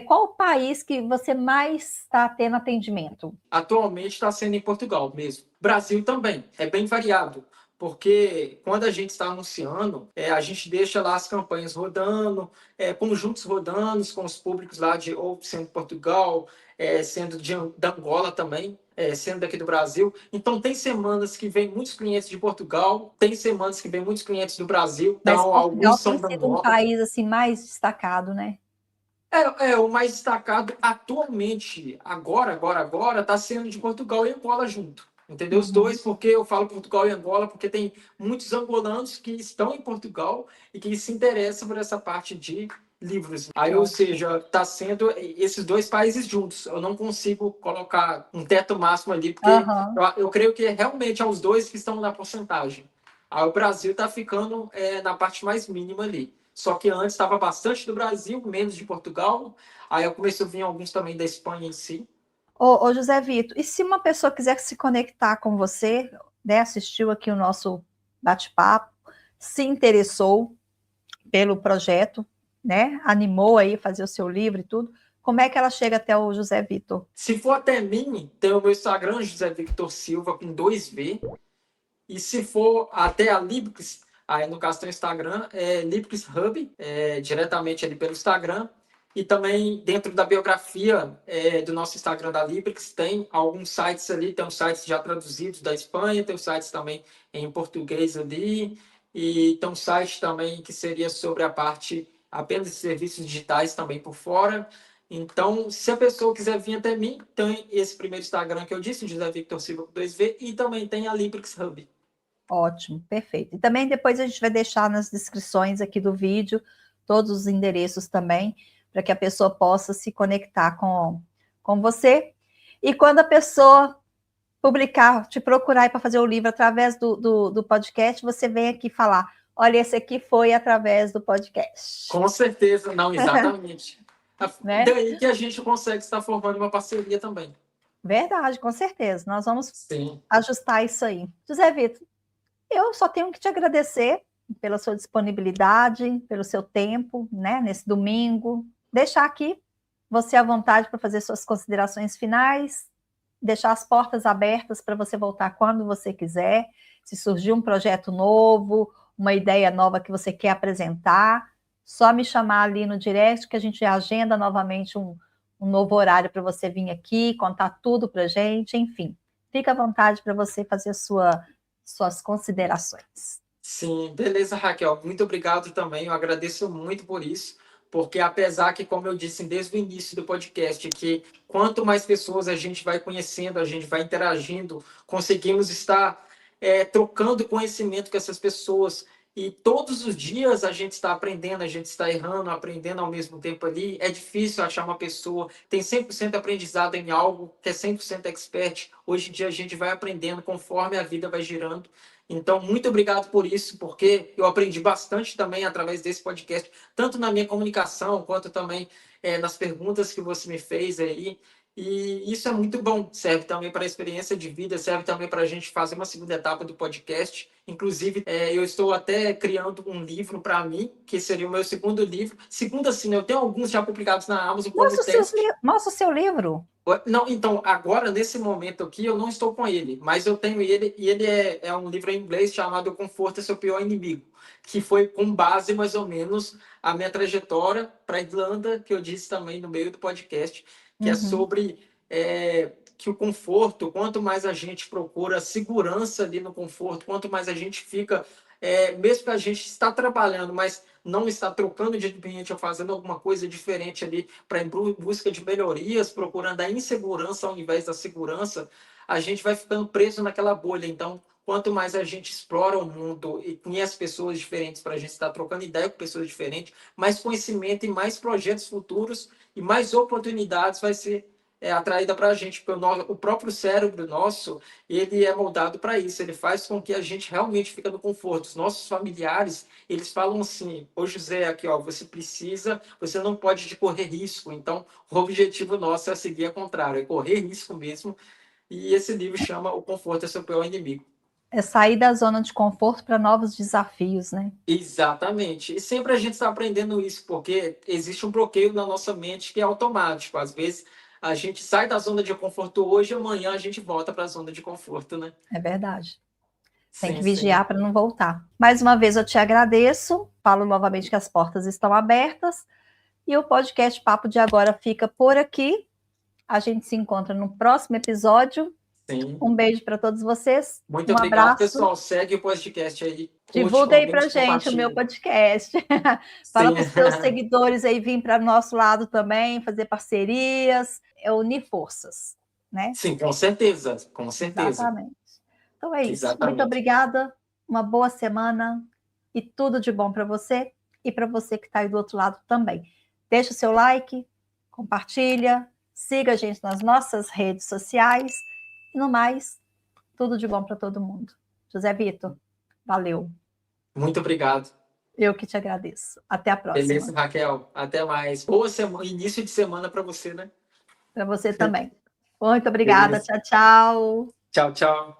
qual o país que você mais está tendo atendimento? Atualmente está sendo em Portugal mesmo. Brasil também, é bem variado, porque quando a gente está anunciando, a gente deixa lá as campanhas rodando, conjuntos rodando com os públicos lá de ou sendo Portugal, sendo da Angola também, sendo daqui do Brasil. Então tem semanas que vem muitos clientes de Portugal, tem semanas que vem muitos clientes do Brasil, Mas então Portugal alguns tem são da sido um Angola. país assim mais destacado, né? O mais destacado atualmente, agora, está sendo de Portugal e Angola junto. entendeu? Os dois, porque eu falo Portugal e Angola, porque tem muitos angolanos que estão em Portugal e que se interessam por essa parte de livros. Aí, ou seja, está sendo esses dois países juntos. Eu não consigo colocar um teto máximo ali, porque eu creio que realmente é os dois que estão na porcentagem. Aí o Brasil está ficando na parte mais mínima ali. Só que antes estava bastante do Brasil, menos de Portugal. Aí eu comecei a vir alguns também da Espanha em si. Ô José Vitor, e se uma pessoa quiser se conectar com você, né, assistiu aqui o nosso bate-papo, se interessou pelo projeto, né, animou aí fazer o seu livro e tudo, como é que ela chega até o José Vitor? Se for até mim, tem o meu Instagram, José Victor Silva, com 2V. E se for até a Librix, aí no caso tem o Instagram, é Librix Hub, diretamente ali pelo Instagram. E também dentro da biografia do nosso Instagram da Librix, tem alguns sites ali, tem uns sites já traduzidos da Espanha, tem os sites também em português ali, e tem um site também que seria sobre a parte apenas de serviços digitais também por fora. Então, se a pessoa quiser vir até mim, tem esse primeiro Instagram que eu disse, José Victor Silva com 2V, e também tem a Librix Hub. Ótimo, perfeito. E também depois a gente vai deixar nas descrições aqui do vídeo todos os endereços também, para que a pessoa possa se conectar com você. E quando a pessoa publicar, te procurar para fazer o livro através do podcast, você vem aqui falar, olha, esse aqui foi através do podcast. Com certeza, não, exatamente. Né? Daí que a gente consegue estar formando uma parceria também. Verdade, com certeza. Nós vamos Sim. ajustar isso aí. José Vitor, eu só tenho que te agradecer pela sua disponibilidade, pelo seu tempo, né, nesse domingo. Deixar aqui você à vontade para fazer suas considerações finais, deixar as portas abertas para você voltar quando você quiser. Se surgir um projeto novo, uma ideia nova que você quer apresentar, só me chamar ali no direct que a gente agenda novamente um novo horário para você vir aqui, contar tudo para a gente, enfim. Fica à vontade para você fazer suas considerações. Sim, beleza, Raquel. Muito obrigado também. Eu agradeço muito por isso, porque apesar que, como eu disse desde o início do podcast, que quanto mais pessoas a gente vai conhecendo, a gente vai interagindo, conseguimos estar trocando conhecimento com essas pessoas. E todos os dias a gente está aprendendo, a gente está errando, aprendendo ao mesmo tempo ali. É difícil achar uma pessoa que tem 100% aprendizado em algo, que é 100% expert. Hoje em dia a gente vai aprendendo conforme a vida vai girando. Então, muito obrigado por isso, porque eu aprendi bastante também através desse podcast, tanto na minha comunicação, quanto também nas perguntas que você me fez aí. E isso é muito bom, serve também para a experiência de vida, serve também para a gente fazer uma segunda etapa do podcast. Inclusive, eu estou até criando um livro para mim, que seria o meu segundo livro. Segundo, assim, eu tenho alguns já publicados na Amazon como teste. Mostra o seu livro. Não, então, agora, nesse momento aqui, eu não estou com ele, mas eu tenho ele, e ele é um livro em inglês chamado O Conforto é Seu Pior Inimigo, que foi com base, mais ou menos, a minha trajetória para a Irlanda, que eu disse também no meio do podcast, que é sobre que o conforto, quanto mais a gente procura segurança ali no conforto, quanto mais a gente fica, mesmo que a gente está trabalhando, mas não está trocando de ambiente ou fazendo alguma coisa diferente ali para em busca de melhorias, procurando a insegurança ao invés da segurança, a gente vai ficando preso naquela bolha. Então, quanto mais a gente explora o mundo e conhece pessoas diferentes para a gente estar trocando ideia com pessoas diferentes, mais conhecimento e mais projetos futuros e mais oportunidades vai ser atraída para a gente, porque o próprio cérebro nosso, ele é moldado para isso, ele faz com que a gente realmente fique no conforto. Os nossos familiares, eles falam assim, ô José, aqui ó, você não pode correr risco, então o objetivo nosso é seguir a contrário, é correr risco mesmo, e esse livro chama O Conforto é Seu Pior Inimigo. É sair da zona de conforto para novos desafios, né? Exatamente. E sempre a gente está aprendendo isso, porque existe um bloqueio na nossa mente que é automático. Às vezes a gente sai da zona de conforto hoje, amanhã a gente volta para a zona de conforto, né? É verdade. Tem que Sim, vigiar para não voltar. Mais uma vez eu te agradeço, falo novamente que as portas estão abertas e o podcast Papo de Agora fica por aqui. A gente se encontra no próximo episódio. Sim. Um beijo para todos vocês. Muito obrigado, abraço, pessoal. Segue o podcast aí. Divulga aí para gente o meu podcast. Fala para os seus seguidores aí vir para o nosso lado também, fazer parcerias, unir forças, né? Sim, com certeza, com certeza. Exatamente. Então é isso. Muito Exatamente. obrigada, uma boa semana e tudo de bom para você e para você que está aí do outro lado também. Deixa o seu like, compartilha, siga a gente nas nossas redes sociais e no mais, tudo de bom para todo mundo. José Vitor, valeu. Muito obrigado. Eu que te agradeço. Até a Beleza, próxima. Raquel. Até mais. Boa semana, início de semana para você, né? Para você também. Muito obrigada. Beleza. Tchau, tchau. Tchau, tchau.